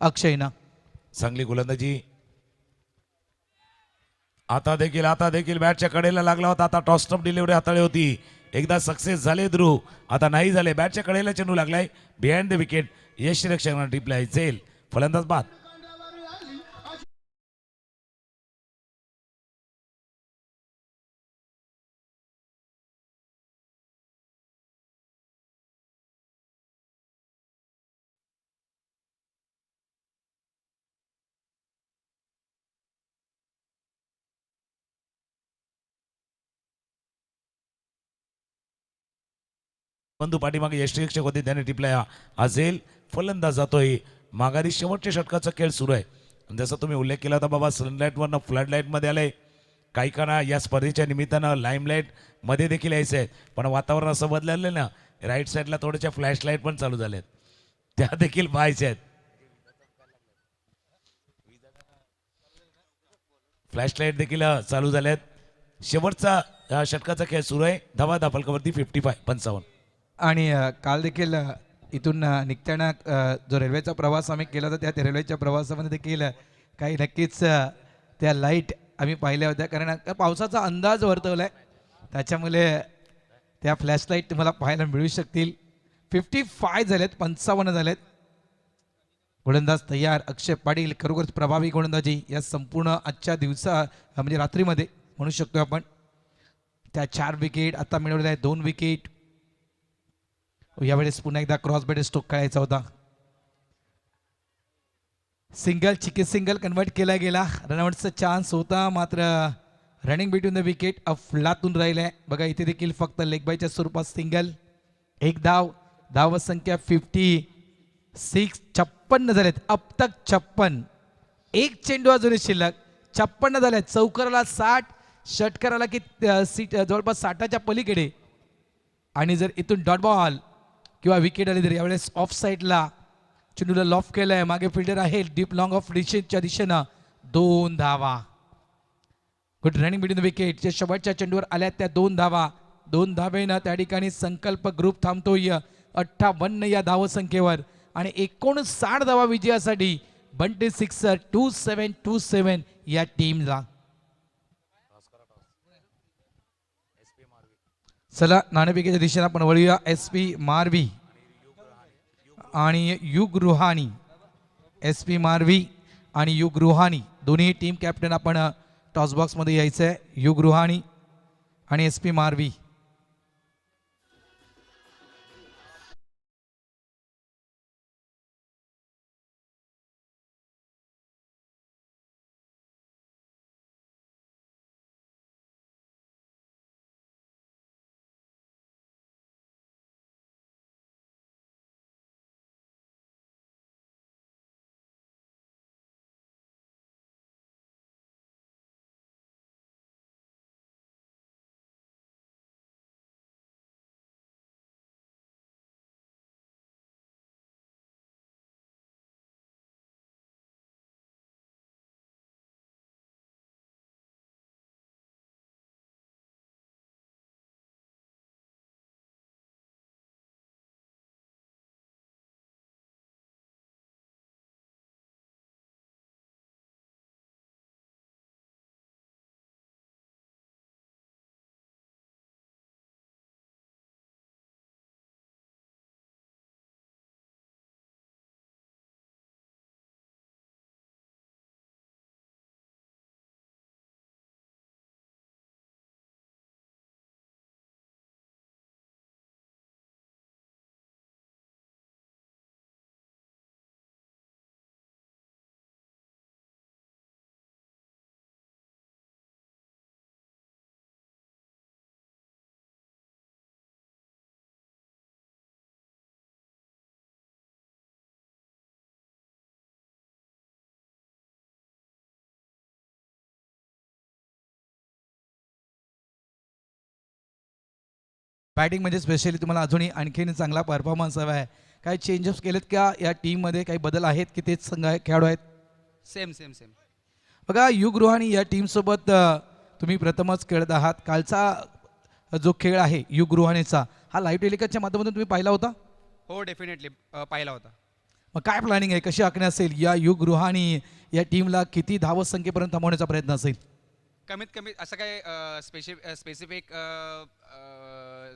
अक्षयनं. चांगली गोलंदाजी. आता देखील बॅटच्या कडेला लागला होता. आता टॉस्टअप डिलिव्हरी हाताळली होती, एकदा सक्सेस झाले ध्रुव, आता नाही झाले. बॅटच्या कडेला चेंडू लागलाय बिहाइंड द विकेट. यशरक्षक रिप्लाय झेल, फलंदाज बाद. बंधू पाठीमागे यष्टीरक्षक होते, त्याने टिपलाय असेल. फलंदाज जातोय माघारी. शेवटच्या षटकाचा खेळ सुरू आहे. जसं तुम्ही उल्लेख केला होता बाबा, सनलाईटवरनं फ्लड लाईटमध्ये आलंय. काही काना या स्पर्धेच्या निमित्तानं लाईमलाईट मध्ये देखील यायचं आहे, पण वातावरण असं बदललं ना, राईट साईडला थोड्याशा फ्लॅश लाईट पण चालू झाल्यात, त्या देखील पाहायच्या आहेत. फ्लॅश लाईट देखील चालू झाल्यात. शेवटचा षटकाचा खेळ सुरू आहे. धावा फलकावरती 55. आणि काल देखील इथून निघताना जो रेल्वेचा प्रवास आम्ही केला होता, त्या रेल्वेच्या प्रवासामध्ये देखील काही नक्कीच त्या लाईट आम्ही पाहिल्या होत्या, कारण पावसाचा अंदाज वर्तवला आहे, त्याच्यामुळे त्या फ्लॅश लाईट तुम्हाला पाहायला मिळू शकतील. 55 झालेत, 55 झालेत. गोलंदाज तयार. अक्षय पाटील खरोखर प्रभावी गोलंदाजी या संपूर्ण आजच्या दिवसा म्हणजे रात्रीमध्ये म्हणू शकतो आपण. त्या 4 विकेट आता मिळवलेल्या आहेत, 2 विकेट. यावेळेस पुन्हा एकदा क्रॉसबॅट स्ट्रोक खेळायचा होता. सिंगल कन्वर्ट केला गेला. रनआउटचा चान्स होता, मात्र रनिंग बिटवीन द विकेट अफलातून राहिलाय. बघा इथे देखील फक्त लेग बायच्या स्वरूपात सिंगल. एक धाव संख्या 56. 56 झालेत अब तक. 56. एक चेंडू अजूनही शिल्लक. 56 झालेत. चौकाराला 60, षटकाराला की जवळपास 60च्या पलीकडे. आणि जर इथून डॉट बॉल किंवा विकेट आली तर यावेळेस ऑफ साईडला चेंडूला लॉफ केलंय. मागे फिल्डर आहे डीप लॉंग ऑफ डिशच्या दिशेनं. 2 धावा. Good running between the wicket. जे शेवटच्या चेंडूवर आल्या त्या 2 धावा. 2 धावेनं त्या ठिकाणी संकल्प ग्रुप थांबतोय 58 या धावसंख्येवर. आणि 59 धावा विजयासाठी बंटी सिक्सर 2727 या टीमला. चला नाणेफेकीच्या दिशेने आपण वळूया. SP मारवी आणि युग रुहानी. SP मारवी आणि युग रुहानी दोन्ही टीम कॅप्टन आपण टॉस बॉक्समध्ये यायचं आहे. युग रुहानी आणि SP मारवी. बॅटिंगमध्ये स्पेशली तुम्हाला अजूनही आणखीन चांगला परफॉर्मन्स हवा आहे. काही चेंजेस केलेत का या टीममध्ये? काही बदल आहेत की तेच खेळाडू आहेत? Same same same. बघा युग रुहानी या टीमसोबत तुम्ही प्रथमच खेळत आहात. कालचा जो खेळ आहे युग रुहानीचा हा लाईव्ह टेलिकास्टच्या माध्यमातून तुम्ही पाहिला होता? हो डेफिनेटली पाहिला होता. मग काय प्लॅनिंग आहे, कशी आखणी असेल या युग रुहानी या टीमला? किती धावत संख्येपर्यंत थांबवण्याचा प्रयत्न असेल? कमीत कमी असं काय स्पेसिफिक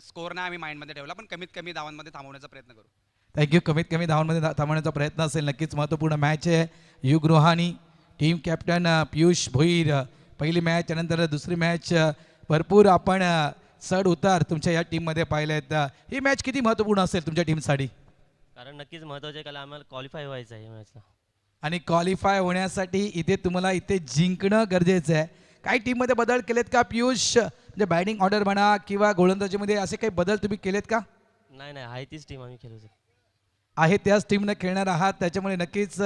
स्कोर नाही आम्ही माइंडमध्ये ठेवला, पण कमीत कमी धावांमध्ये थांबवण्याचा प्रयत्न करू. थँक्यू. कमीत कमी धावांमध्ये थांबवण्याचा प्रयत्न असेल. नक्कीच महत्त्वपूर्ण मॅच आहे. युग Rouhani team captain Piyush Bhoir, पहिली मॅच त्यानंतर दुसरी मॅच, भरपूर आपण चढ उतार तुमच्या या टीममध्ये पाहिले आहेत. ही मॅच किती महत्त्वपूर्ण असेल तुमच्या टीमसाठी? कारण नक्कीच महत्त्वाचं आहे, कारण आम्हाला क्वालिफाय व्हायचं आहे या मॅचला. आणि क्वालिफाय होण्यासाठी इथे तुम्हाला इथे जिंकणं गरजेचं आहे. काही टीममध्ये बदल केलेत का पियुष? म्हणजे बॅटिंग ऑर्डर म्हणा किंवा गोलंदाजीमध्ये असे काही बदल तुम्ही केलेत का? नाही नाही, आहे तीच टीम आम्ही खेळू शकतो. आहे त्याच टीमनं खेळणार आहात, त्याच्यामुळे नक्कीच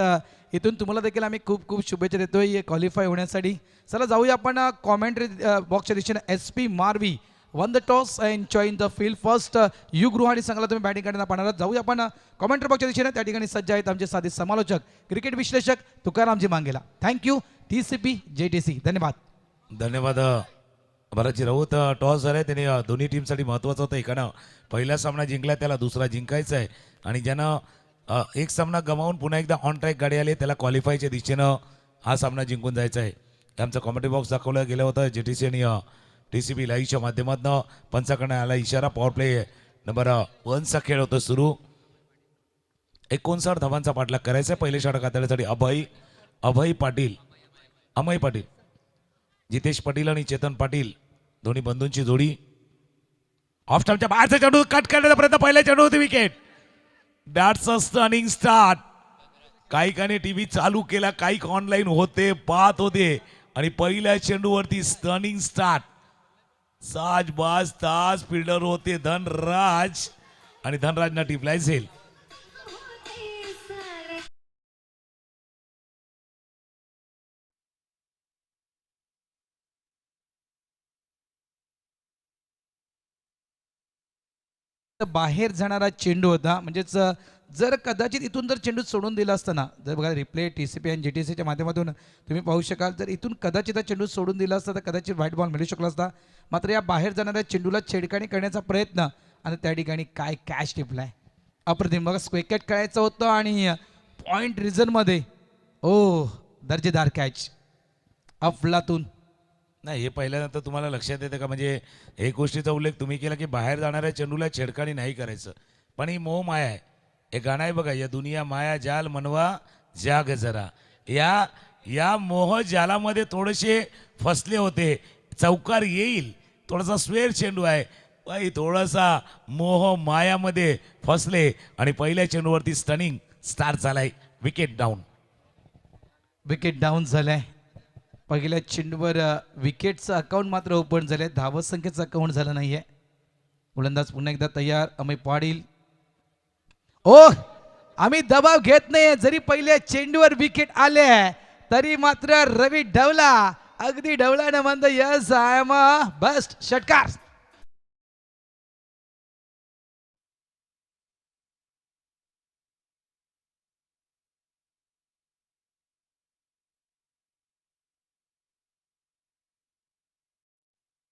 इथून तुम्हाला देखील आम्ही खूप खूप शुभेच्छा देतोय क्वालिफाय होण्यासाठी. चला जाऊया आपण कॉमेंट्री बॉक्सच्या दिशेने. SP Marvi one the toss and join the field first. युग रुहानी संघाला तुम्ही बॅटिंग करताना पाहणार आहात. जाऊया आपण कॉमेंट्री बॉक्सच्या दिशेने. त्या ठिकाणी सज्ज आहेत आमचे साधी समालोचक क्रिकेट विश्लेषक तुकारामजी मांगेला. थँक्यू. TCP JTC. धन्यवाद. धन्यवाद. भरतजी राऊत. टॉस झालाय त्याने दोन्ही टीमसाठी महत्त्वाचं होतं. एकानं पहिला सामना जिंकला, त्याला दुसरा जिंकायचा आहे. आणि ज्यानं एक सामना गमावून पुन्हा एकदा ऑन ट्रॅक गाडी आली त्याला क्वालिफायच्या दिशेनं हा सामना जिंकून जायचा आहे. आमचं कॉमेंट्री बॉक्स दाखवलं गेलं होतं JTC आणि TCP लाईव्हच्या माध्यमातून. पंचाकडनं आला इशारा. पॉवर प्ले नंबर 1चा खेळ होतो सुरू. 59 धावांचा पाठलाग करायचा आहे. पहिले षटक हाताळण्यासाठी अभय पाटील, अमय पाटील, जितेश पाटील आणि चेतन पाटील दोन्ही बंधूंची जोडी. ऑफ स्टंपच्या बाहेरचा चेंडू कट करण्याचा प्रयत्न. पहिल्या चेंडू होती wicket. That's a stunning start. काही टीव्ही चालू केला, काही ऑनलाईन होते, पाहत होते आणि पहिल्या चेंडूवरती स्टनिंग स्टार्ट. साजबाज ताज फिल्डर होते धनराज आणि धनराजनं टिपलाय झेल. बाहेर जाणारा चेंडू होता. म्हणजेच जर कदाचित इथून जर चेंडू सोडून दिला असताना, जर बघा रिप्ले TCP आणि JTCच्या माध्यमातून तुम्ही पाहू शकाल, जर इथून कदाचित हा चेंडू सोडून दिला असता तर कदाचित व्हाईट बॉल मिळू शकला असता. मात्र या बाहेर जाणाऱ्या चेंडूला छेडखानी करण्याचा प्रयत्न आणि त्या ठिकाणी काय कॅच टिपलाय. अप्रतिम. बघा स्क्वेकेट खेळायचं होतं आणि पॉईंट रिझनमध्ये दर्जेदार कॅच अफलातून. नाही, हे पहिल्यानंतर तुम्हाला लक्षात येतं का? म्हणजे एक गोष्टीचा उल्लेख तुम्ही केला की बाहेर जाणाऱ्या चेंडूला छेडखानी नाही करायचं, पण ही मोह माया आहे. हे गाणं आहे बघा, या दुनिया माया जाल मनवा जाग जरा. या मोह जालामध्ये थोडेसे फसले होते. चौकार येईल, थोडासा स्वेर चेंडू आहे, बाई थोडासा मोह मायामध्ये फसले आणि पहिल्या चेंडूवरती स्टनिंग स्टार्ट झालाय. विकेट डाऊन झालाय. पहिल्या चेंडूवर विकेटचं अकाउंट मात्र ओपन झाले, धावत संख्येचं अकाउंट झालं नाहीये. गोलंदाज पुन्हा एकदा तयार. अमय पाटील. आम्ही दबाव घेत नाही. जरी पहिल्या चेंडूवर विकेट आले तरी मात्र रवी ढवला, अगदी ढवळानं म्हणतो yes I am a best. षटकार.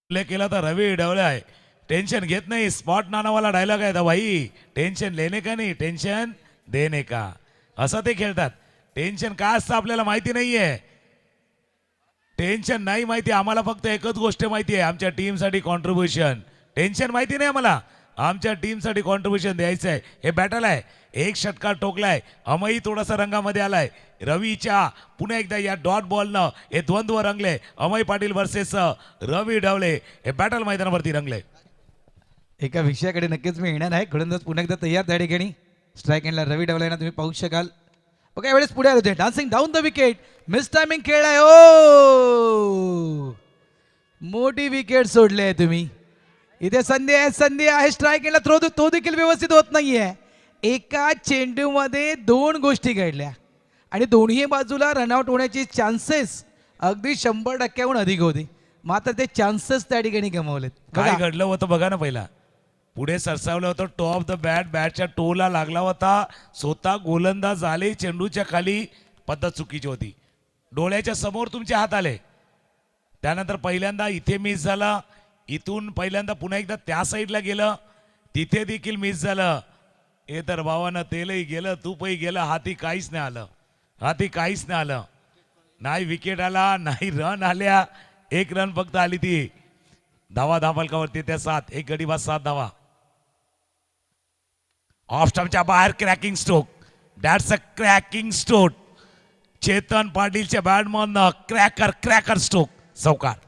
प्ले केला तर रवी डवळे आहे. टेन्शन घेत नाही. स्पॉट नानावाला डायलॉग आहे भाई, टेन्शन लेने का नाही, टेन्शन देने का. असं ते खेळतात. टेन्शन काय असतं आपल्याला माहिती नाहीये. टेन्शन नाही माहिती आम्हाला. फक्त एकच गोष्ट माहिती आहे, आमच्या टीमसाठी कॉन्ट्रीब्युशन. टेन्शन माहिती नाही आम्हाला, आमच्या टीमसाठी कॉन्ट्रीब्युशन द्यायचं आहे. हे बॅटल आहे. एक षटकार टोकलाय. अमयही थोडासा रंगामध्ये आलाय. रवीच्या पुन्हा एकदा या डॉट बॉलनं हे द्वंद्व रंगले. अमय पाटील वर्सेस रवी ढवळे हे बॅटल मैदानावरती रंगले. एका विषयाकडे नक्कीच मी येणार आहे. गोलंदाज पुन्हा एकदा तयार त्या ठिकाणी. स्ट्राईक एंडला रवी ढवळेना तुम्ही पाहू शकाल. ओके, यावेळेस पुढे आले होते. Dancing down the wicket. Miss timing खेळलाय. मोठी विकेट सोडली आहे तुम्ही. इथे संधी आहे स्ट्राईक एंडला. तो देखील व्यवस्थित होत नाहीये. एका चेंडूमध्ये दोन गोष्टी घडल्या आणि दोन्ही बाजूला रनआउट होण्याचे चान्सेस अगदी 100% अधिक होते. मात्र ते चान्सेस त्या ठिकाणी गमावलेत. काय घडलं होतं बघा ना. पहिला पुढे सरसावलं होतं टॉप द बॅट, बॅटच्या टोला लागला होता, स्वतः गोलंदाज आले, चेंडूच्या खाली पद्धत चुकीची होती, डोळ्याच्या समोर तुमचे हात आले. त्यानंतर पहिल्यांदा इथे मिस झाला, इथून पहिल्यांदा पुन्हा एकदा त्या साईडला गेलं, तिथे देखील मिस झालं. हे तर भावानं तेलही गेलं, तूपही गेलं, हाती काहीच नाही आलं, हाती काहीच नाही आलं. नाही विकेट आला, नाही रन आल्या, एक रन फक्त आली ती. धावा धावलकावरती त्या 7, एक गडी बाद 7 धावा. ऑफ स्टंपच्या बाहेर cracking stroke, that's a cracking stroke. Chetan पाटीलच्या बॅटमधनं क्रॅकर स्ट्रोक, चौकार.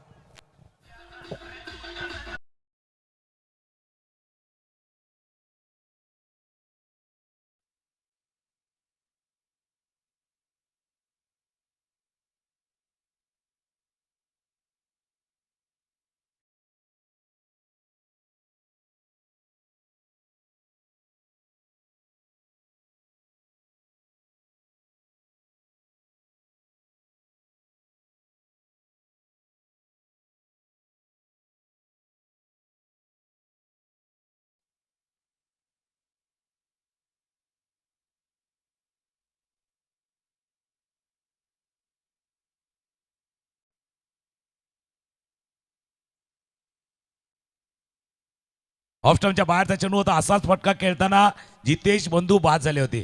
ऑफ स्टंपच्या बाहेरचा चेंडू होता, असाच फटका खेळताना जितेश बंधू बाद झाले होते.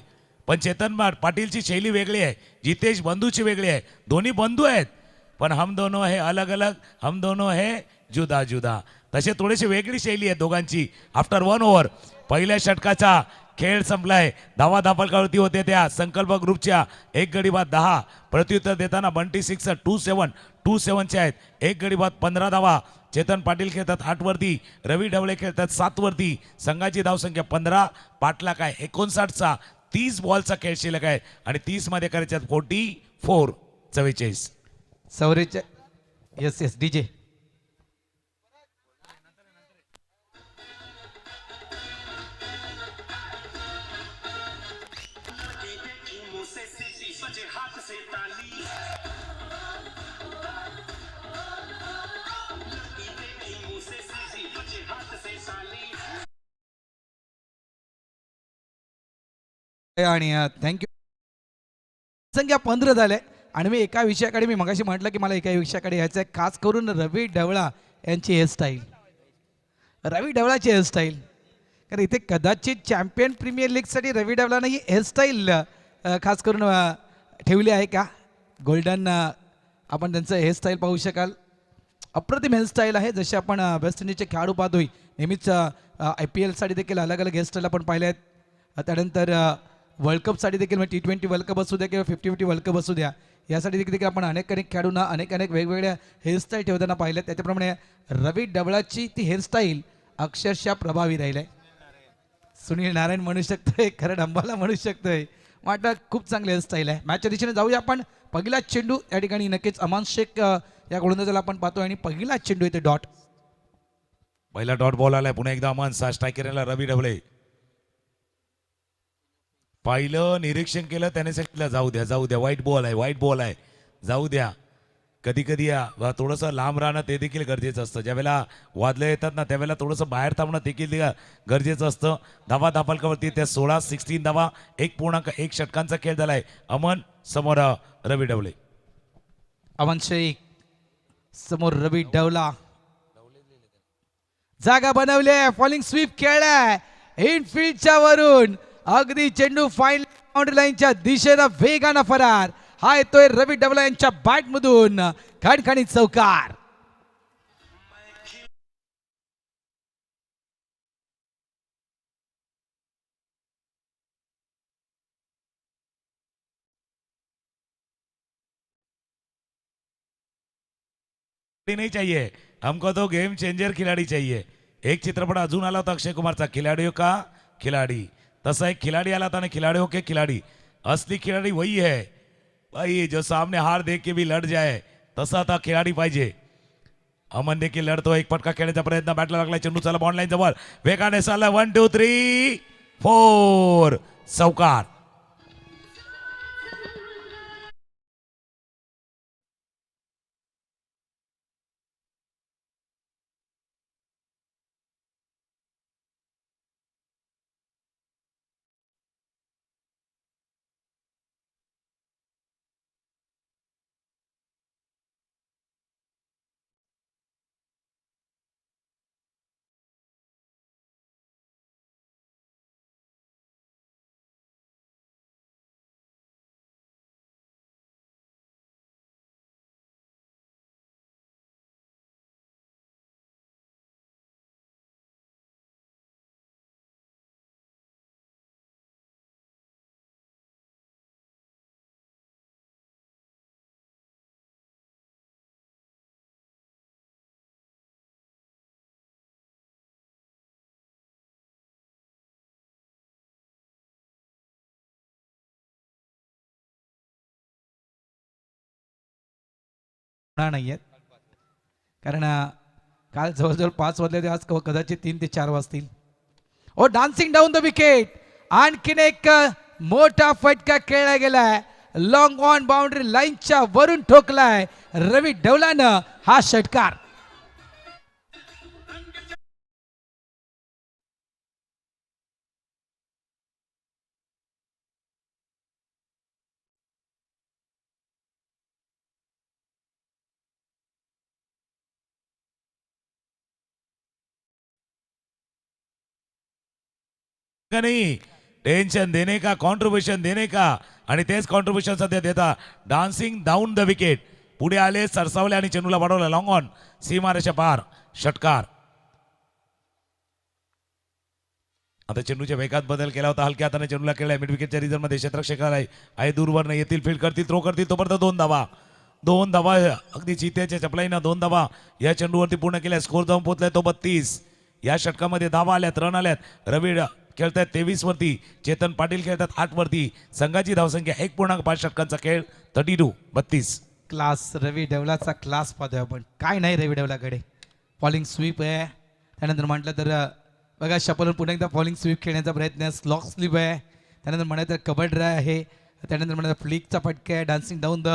पण चेतन पाटीलची शैली वेगळी आहे, जितेश बंधूची वेगळी आहे. दोन्ही बंधू आहेत, पण हम दोनों है अलग अलग, हम दोनों है जुदा जुदा. तसे थोडीशी वेगळी शैली आहे दोघांची. आफ्टर 1 ओव्हर पहिल्या षटकाचा खेळ संपलाय. धावा धापलकावरती होते त्या संकल्प ग्रुपच्या, एक गडी बाद 10. प्रत्युत्तर देताना बंटी 6 2-7 आहेत. एक गडी बाद 15 धावा. चेतन पाटील खेळतात 8 वरती, रवी ढवळे खेळतात 7 वरती. संघाची धावसंख्या 15, पाटला काय 59चा. 30 बॉलचा खेळ शिल्लक आहे आणि 30 मध्ये करायचे 44 44. सौरेच्या येस डीजे. आणि थँक्यू. संख्या 15 झाले आणि मी एका विषयाकडे मी मगाशी म्हटलं की मला एका विषयाकडे यायचं आहे, खास करून रवी ढवळा यांची हेअरस्टाईल. रवी ढवळाची हेअरस्टाईल, कारण इथे कदाचित चॅम्पियन प्रीमियर लीगसाठी रवी ढवळानं ही हेअरस्टाईल खास करून ठेवली आहे का. गोल्डन आपण त्यांचं हेअरस्टाईल पाहू शकाल. अप्रतिम हेअरस्टाईल आहे, जसे आपण वेस्ट इंडिजचे खेळाडू पाहतोय नेहमीच. IPL साठी देखील अलग अलग हेअरस्टाईल आपण पाहिले आहेत. त्यानंतर वर्ल्ड कपसाठी देखील म्हणजे T20 वर्ल्ड कप असू द्या किंवा 50-50 वर्ल्ड कप असू द्या, यासाठी देखील आपण अनेक खेळाडूंना अनेक वेगवेगळ्या हेअरस्टाईल ठेवताना पाहिल्या. त्याच्याप्रमाणे रवी ढवळाची ती हेअरस्टाईल अक्षरशः प्रभावी राहील आहे. सुनील नारायण म्हणू शकतोय, खरं डंबाला म्हणू शकतोय. वाटतं खूप चांगली हेअरस्टाईल आहे. मॅचच्या दिशेने जाऊया आपण. पहिला चेंडू या ठिकाणी नक्कीच अमान शेख या गोलंदाजाला आपण पाहतोय आणि पहिला चेंडू येते डॉट. पहिला डॉट बॉल आलाय पुन्हा एकदा अमान. स्ट्रायकरला रवी ढवळे. पाहिलं, निरीक्षण केलं, त्याने सांगितलं जाऊ द्या, वाईट बॉल आहे, जाऊ द्या. कधी कधी थोडंसं लांब राहणं ते देखील गरजेचं असतं. ज्यावेळेला वादळं येतात ना, त्यावेळेला थोडंसं बाहेर थांबणं देखील गरजेचं असतं. धावा धापलकावरती त्या 16 धावा, 1.1 षटकांचा खेळ झालाय. अमन समोर रवी ढवळे. अमन शेख समोर रवी ढवला. जागा बनवली, फॉलिंग स्वीप खेळलाय इनफिल्डच्या वरून. अगदी चेंडू फाईन बाउंड्री लाईनच्या दिशेनं वेगानं फरार. हा येतोय रवी ढवला यांच्या बॅट मधून. खणखणीत चौकार. नहीं चाहिए हमको, तो गेम चेंजर खिलाड़ी चाहिए. एक चित्रपट अजून आला होता अक्षय कुमारचा, खिलाड़ियों का खिलाड़ी. तसा एक खिलाड़ी आला था ना, खिलाड़ियों के खिलाड़ी. असली खिलाड़ी वही है भाई, जो सामने हार देख के भी लढ जाए, तसा आता खिलाडी पाहिजे. अमन देखील लढतो. एक फटका खेळण्याचा प्रयत्न, बॅटला लागला चेंडू. चला बॉन्ड लाईन जवळ, वेगाने चालला. 1 2 3 4 चौकार. होणार नाही आहेत कारण काल जवळजवळ 5 वाजले ते आज कदाचित 3 ते 4 वाजतील. ओ डान्सिंग डाऊन द विकेट आणखीन एक मोठा फटका खेळला गेलाय. लॉंग ऑन बाउंड्री लाईनच्या वरून ठोकलाय रवी ढवलानं हा षटकार. का नाही टेन्शन देणे का कॉन्ट्रीब्युशन देणे का आणि तेच कॉन्ट्रीब्युशन सध्या देता डान्सिंग डाऊन द विकेट पुढे आले सरसावले आणि चेंडूला पाठवलं लॉंग ऑन सीमारेषा पार षटकार. आता चेंडूच्या वेगात बदल केला होता हलक्या हाताने चेंडूला केलाय मिड विकेटच्या रिझन मध्ये क्षेत्ररक्षकाला आहे दूरवर नाही येतील फील्ड करतील थ्रो करतील तोपर्यंत 2 धावा अगदी चित्याच्या चपलाईनं 2 धावा या चेंडूवरती पूर्ण केल्या. स्कोर जाऊन पोहोचलाय तो 32. या षटकामध्ये धावा आल्यात रन आल्यात. रवी खेळतात 23 वरती चेतन पाटील खेळतात 8 वरती. संघाची धावसंख्या 1.5 षटकांचा खेळ 32. क्लास रवी ढवलाचा क्लास पाहतोय आपण. काय नाही रवी ढवलाकडे. फॉलिंग स्वीप आहे. त्यानंतर म्हटलं तर बघा शपलवर पुन्हा एकदा फॉलिंग स्वीप खेळण्याचा प्रयत्न आहे. स्लॉक स्लीप आहे. त्यानंतर म्हणाल तर कबड ड्राय आहे. त्यानंतर म्हणाल फ्लिकचा फटका आहे. डान्सिंग डाऊन द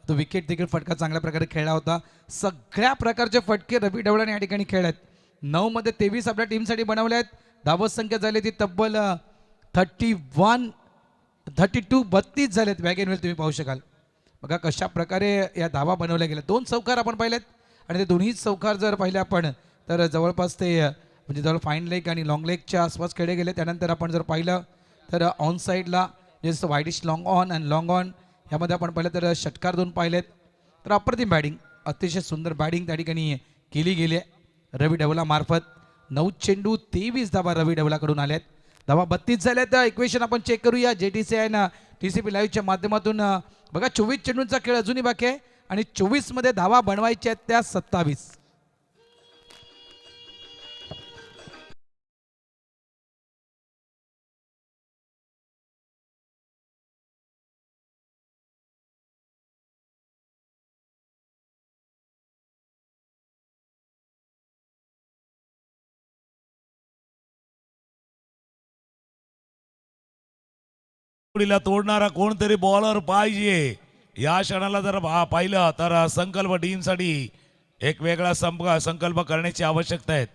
तो विकेट देखील फटका चांगल्या प्रकारे खेळला होता. सगळ्या प्रकारचे फटके रवी ढवळाने या ठिकाणी खेळलेत. 9 मध्ये 23 आपल्या टीमसाठी बनवले आहेत. धावत संख्या झाली ती तब्बल 32 झालेत. वॅगन वेल तुम्ही पाहू शकाल. बघा कशा प्रकारे या धावा बनवल्या गेल्या. 2 चौकार आपण पाहिलेत आणि ते दोन्ही चौकार जर पाहिले आपण तर जवळपास ते म्हणजे जवळ फाईन लेग आणि लॉंग लेगच्या आसपास खेळले गेले. त्यानंतर आपण जर पाहिलं तर ऑन साईडला जसं widish long on and long on यामध्ये आपण पाहिलं तर षटकार 2 पाहिलेत. तर अप्रतिम बॅटिंग अतिशय सुंदर बॅटिंग त्या ठिकाणी केली गेली आहे रवी ढवला मार्फत. 9 चेंडू 23 धावा रवी ढवलाकडून आल्यात. धावा 32 झाल्यात. इक्वेशन आपण चेक करूया JTC आहे ना TCP लाईव्हच्या माध्यमातून. बघा 24 चेंडूंचा खेळ अजूनही बाकी आहे आणि 24 मध्ये धावा बनवायच्या आहेत त्या 27. जोडीला तोडणारा कोणतरी बॉलर पाहिजे. या क्षणाला जर पाहिलं तर संकल्प टीमसाठी एक वेगळा संकल्प करण्याची आवश्यकता आहे.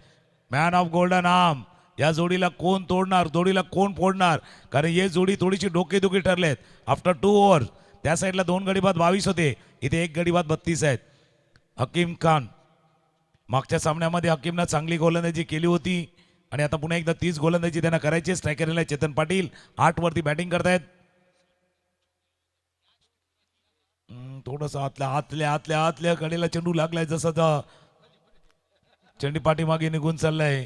मॅन ऑफ गोल्डन आर्म या जोडीला कोण तोडणार जोडीला कोण फोडणार कारण हे जोडी थोडीशी डोकेदुखी ठरलेत. आफ्टर 2 ओव्हर त्या साईडला 2 गडी बाद 22 होते इथे 1 गडी बाद 32 आहेत. हकीम खान मागच्या सामन्यामध्ये हकीमनं चांगली गोलंदाजी केली होती आणि आता पुन्हा एकदा 30 गोलंदाजी त्यांना करायची. स्ट्रायकरला चेतन पाटील 8 वरती बॅटिंग करतायत. थोडस आतल्या कडेला चेंडू लागलाय जसा चेंडू पाठीमागे निघून चाललाय.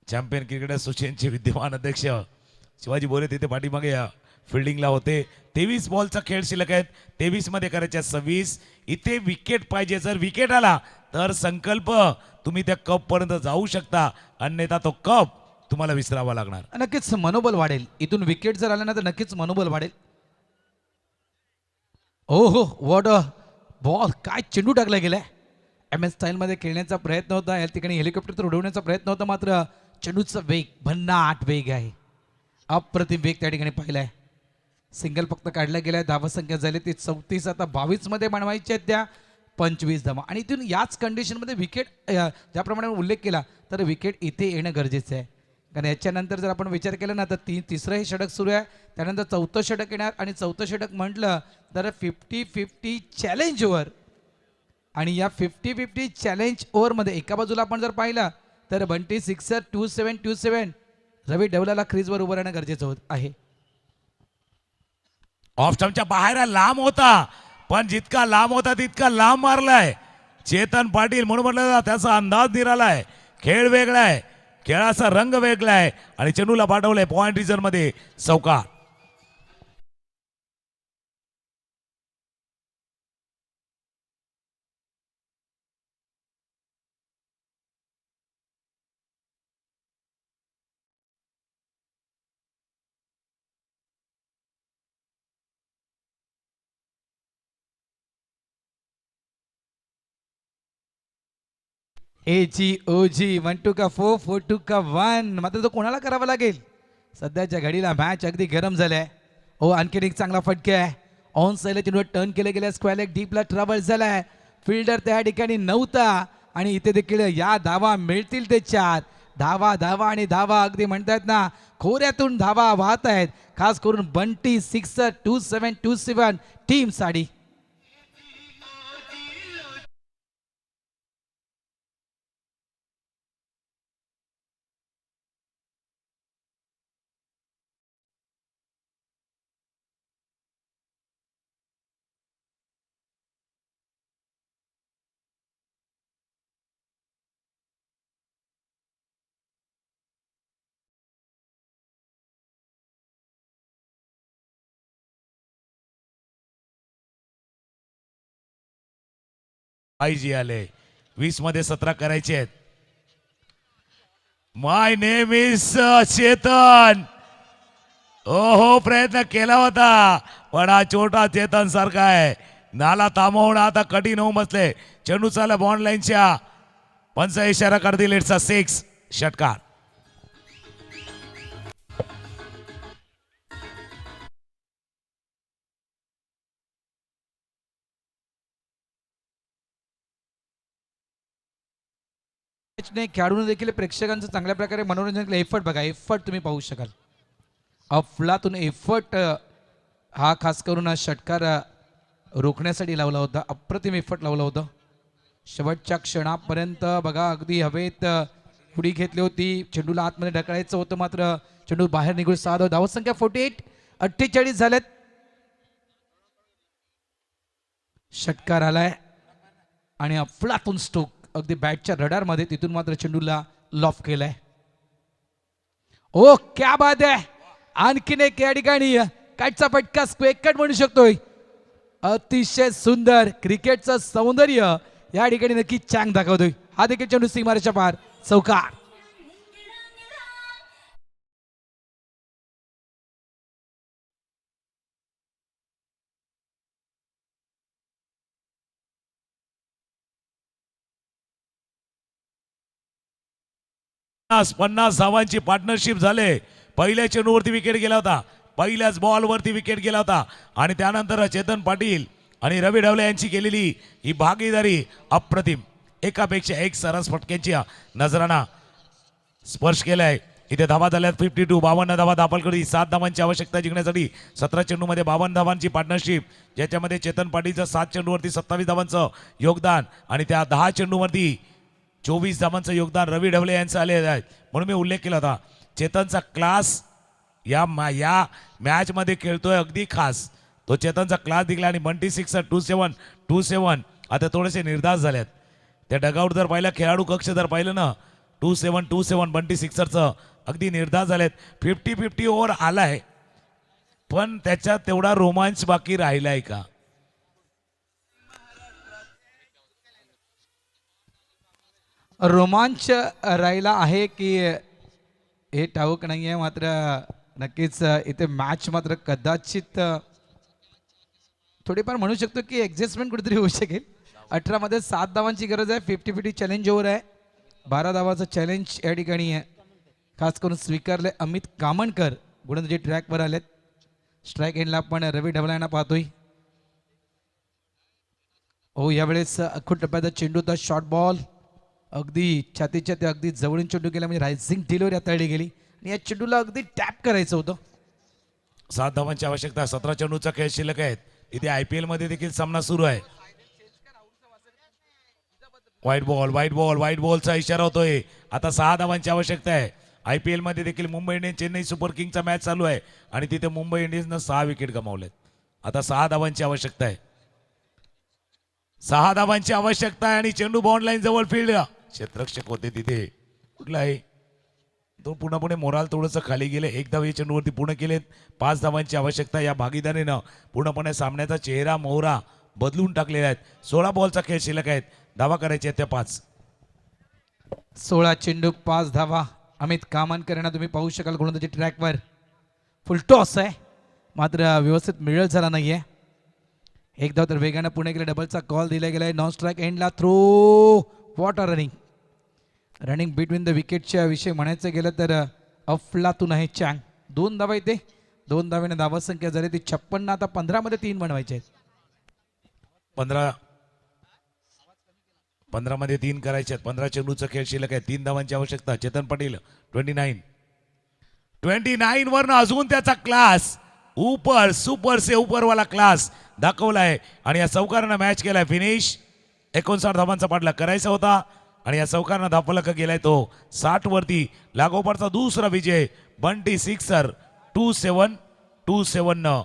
चॅम्पियन क्रिकेट असोसिएशनचे विद्यमान अध्यक्ष शिवाजी बोरे तिथे पाठीमागे फिल्डिंगला होते. 23 बॉलचा खेळ शिल्लक आहेत. 23 मध्ये करायच्या 26. इथे विकेट पाहिजे. जर विकेट आला तर संकल्प तुम्ही त्या कप पर्यंत जाऊ शकता अन्यथा तो कप तुम्हाला विसरावा लागणार. नक्कीच मनोबल वाढेल. इथून विकेट जर आला ना तर नक्कीच मनोबल वाढेल. हो वॉट बॉल काय चेंडू टाकला गेलाय. MS स्टाईलमध्ये खेळण्याचा प्रयत्न होता. या ठिकाणी हेलिकॉप्टर तर उडवण्याचा प्रयत्न होता मात्र चेंडूचा वेग भन्नाट वेग आहे. अप्रतिम वेग त्या ठिकाणी पाहिलाय. सिंगल फक्त काढला गेलाय. धावसंख्या झाली ती 34. आता 22 मध्ये बनवायच्या आहेत त्या 25 धावा आणि इथून याच कंडिशनमध्ये विकेट ज्याप्रमाणे उल्लेख केला तर विकेट इथे येणं गरजेचं आहे. कारण याच्यानंतर जर आपण विचार केला ना तर तिसरं हे षटक सुरू आहे. त्यानंतर 4थं षटक येणार आणि 4थं षटक म्हटलं तर 50-50 चॅलेंज ओव्हर आणि या 50-50 चॅलेंज ओव्हरमध्ये एका बाजूला आपण जर पाहिलं तर बंटी सिक्सर 27 रवी ढवलाला क्रीजवर उभं राहणं गरजेचं होत आहे. ऑफ स्टंपच्या बाहेर लांब होता पण जितका लांब होता तितका लांब मारलाय चेतन पाटील. म्हणून म्हटलं त्याचा अंदाज निरालाय. खेळ वेगळा आहे खेळाचा रंग वेगळा आहे आणि चेंडूला पाठवलंय पॉइंट रिझन मध्ये चौकार. एजी ओजी 1-2 का 4 4-2 का 1. मात्र तो कोणाला करावा लागेल. सध्याच्या घडीला मॅच अगदी गरम झालाय. हो आणखीन एक चांगला फटका आहे. ऑन साईडला चेंडूवर टर्न केले गेल्या स्क्वेअर लेग डीपला ट्रॅव्हल झालाय. फिल्डर त्या ठिकाणी नव्हता आणि इथे देखील या धावा मिळतील ते 4. धावा धावा आणि धावा अगदी म्हणतायत ना खोऱ्यातून धावा वाहत आहेत. खास करून बंटी सिक्सर 2727 टीम साडी. पाहिजे आले 20 मध्ये 17 करायचे आहेत. माय नेम इज चेतन. हो प्रयत्न केला होता पण हा छोटा चेतन सारखा आहे. नाला थांबवणं आता कठीण होऊन बसले. चेंडू चाला बॉन्ड लाईनच्या पंच इशारा करतील. इट्स अ 6 षटकार. मॅचने खेळाडूने देखील प्रेक्षकांचं चांगल्या प्रकारे मनोरंजन केलं. एफर्ट बघा एफर्ट तुम्ही पाहू शकाल. अफलातून एफर्ट हा खास करून हा षटकार रोखण्यासाठी लावला होता. अप्रतिम एफर्ट लावला होता. शेवटच्या क्षणापर्यंत बघा अगदी हवेत उडी घेतली होती. चेंडूला आतमध्ये ढकलायचं होतं मात्र चेंडू बाहेर निघून 6 धाव संख्या 48 झाल्यात. षटकार आलाय आणि अफलातून स्ट्रोक अगदी बॅटच्या रडार मध्ये तिथून मात्र चेंडूला लॉफ केलाय. ओ क्या बात आहे. आणखीन एक या ठिकाणी काटचा फटका स्क्वेअर कट म्हणू शकतोय. अतिशय सुंदर क्रिकेटचं सौंदर्य या ठिकाणी नक्की चांग दाखवतोय. हा देखील चेंडू सीमारेच्या पार चौकार. पन्नास धावांची पार्टनरशिप झाले. पहिल्या चेंडूवरती विकेट गेला होता. पहिल्याच बॉलवरती विकेट गेला होता आणि त्यानंतर चेतन पाटील आणि रवी ढवले यांची केलेली ही भागीदारी अप्रतिम. एकापेक्षा एक सरस फटक्यांची नजराना स्पर्श केलाय. इथे धावा झाल्यात 52. 52 धावा दाखल 7 धावांची आवश्यकता जिंकण्यासाठी. 17 चेंडूमध्ये 52 धावांची पार्टनरशिप ज्याच्यामध्ये चेतन पाटीलचं 7 चेंडूवरती 27 धावांचं योगदान आणि त्या 10 चेंडूवरती 24 धावांचं योगदान रवी ढवले यांचं आले आहेत. म्हणून मी उल्लेख केला होता चेतनचा क्लास या मॅच मध्ये खेळतोय अगदी खास. तो चेतनचा क्लास दिला आणि बंटी सिक्सर 2727 आता थोडेसे निर्धास झालेत. त्या डगआउट जर पाहिलं खेळाडू कक्ष जर पाहिलं ना 2727 बंटी सिक्सरचं अगदी निर्धास झालेत. 50-50 ओव्हर आलाय पण त्याच्यात तेवढा रोमांच बाकी राहिलाय का. रोमांच राहिला आहे की हे ठाऊक नाही आहे. मात्र नक्कीच इथे मॅच मात्र कदाचित थोडीफार म्हणू शकतो की ॲडजस्टमेंट कुठेतरी होऊ शकेल. 18 मध्ये 7 धावांची गरज आहे. 50-50 चॅलेंज ओव्हर आहे. 12 धावाचं चॅलेंज या ठिकाणी आहे. खास करून स्वीकारले अमित कामणकर गुणंदाजी ट्रॅकवर आलेत. स्ट्राईक एंडला आपण रवी ढवला यांना पाहतोय. हो यावेळेस अख्खू टप्प्याचा चेंडूचा शॉर्ट बॉल अगदी छातीच्या ते अगदी जवळून चेंडू गेला म्हणजे रायझिंग डिलिव्हरी हाताळली गेली आणि या चेंडूला अगदी टॅप करायचं होतं. 7 धावांची आवश्यकता. 17 चेंडूचा खेळ शिल्लक आहेत. इथे IPL मध्ये देखील सामना सुरू आहे. व्हाईट बॉलचा इशारा होतोय. आता 6 धावांची आवश्यकता आहे. IPL मध्ये देखील मुंबई इंडियन्स चेन्नई सुपर किंगचा मॅच चालू आहे आणि तिथे मुंबई इंडियन्सनं 6 विकेट गमावलेत. आता 6 धावांची आवश्यकता आहे. 6 धावांची आवश्यकता आहे आणि चेंडू बॉन्ड लाईन जवळ फील्ड क्षेत्ररक्षक होते तिथे कुठला आहे तो पूर्णपणे मोराल थोडंसं खाली गेले. 1 धाव या चेंडूवरती पूर्ण केलेत. 5 धावांची आवश्यकता. या भागीदारीनं पूर्णपणे सामन्याचा चेहरा मोहरा बदलून टाकलेला आहे. 16 बॉलचा खेळ शिल्लक आहेत. धावा करायचे आहेत त्या 5. 16 चेंडू 5 धावा. अमित कामणकर यांना तुम्ही पाहू शकाल गोलंदाजी ट्रॅकवर. फुल टॉस आहे मात्र व्यवस्थित मिळत झाला नाहीये. 1 धाव तर वेगानं पुणे गेले. डबलचा कॉल दिला गेलाय. नॉन स्ट्राईक एंडला throw. What a running running between the विकेटच्या विषयी म्हणायचं गेलं तर अफलातून आहे चँग 2 धावा येते 2 धावेने धावा संख्या झाली ती 56. आता 15 मध्ये 3 बनवायचे आहेत. 15 मध्ये 3 करायचे आहेत. 15 चेंडूचा खेळ शिल्लक आहे. 3 धावांची आवश्यकता. चेतन पाटील 29 वरनं अजून त्याचा क्लास ऊपर सुपर से ऊपर वाला क्लास दाखवलाय आणि या चौकारानं मॅच केलाय. फिनिश 59 धावांचा पाठलाग करायचा होता आणि या चौकारानं धावफलक गेलाय तो 60 वरती. लागोपाठचा दुसरा विजय बंटी सिक्सर 2-7 न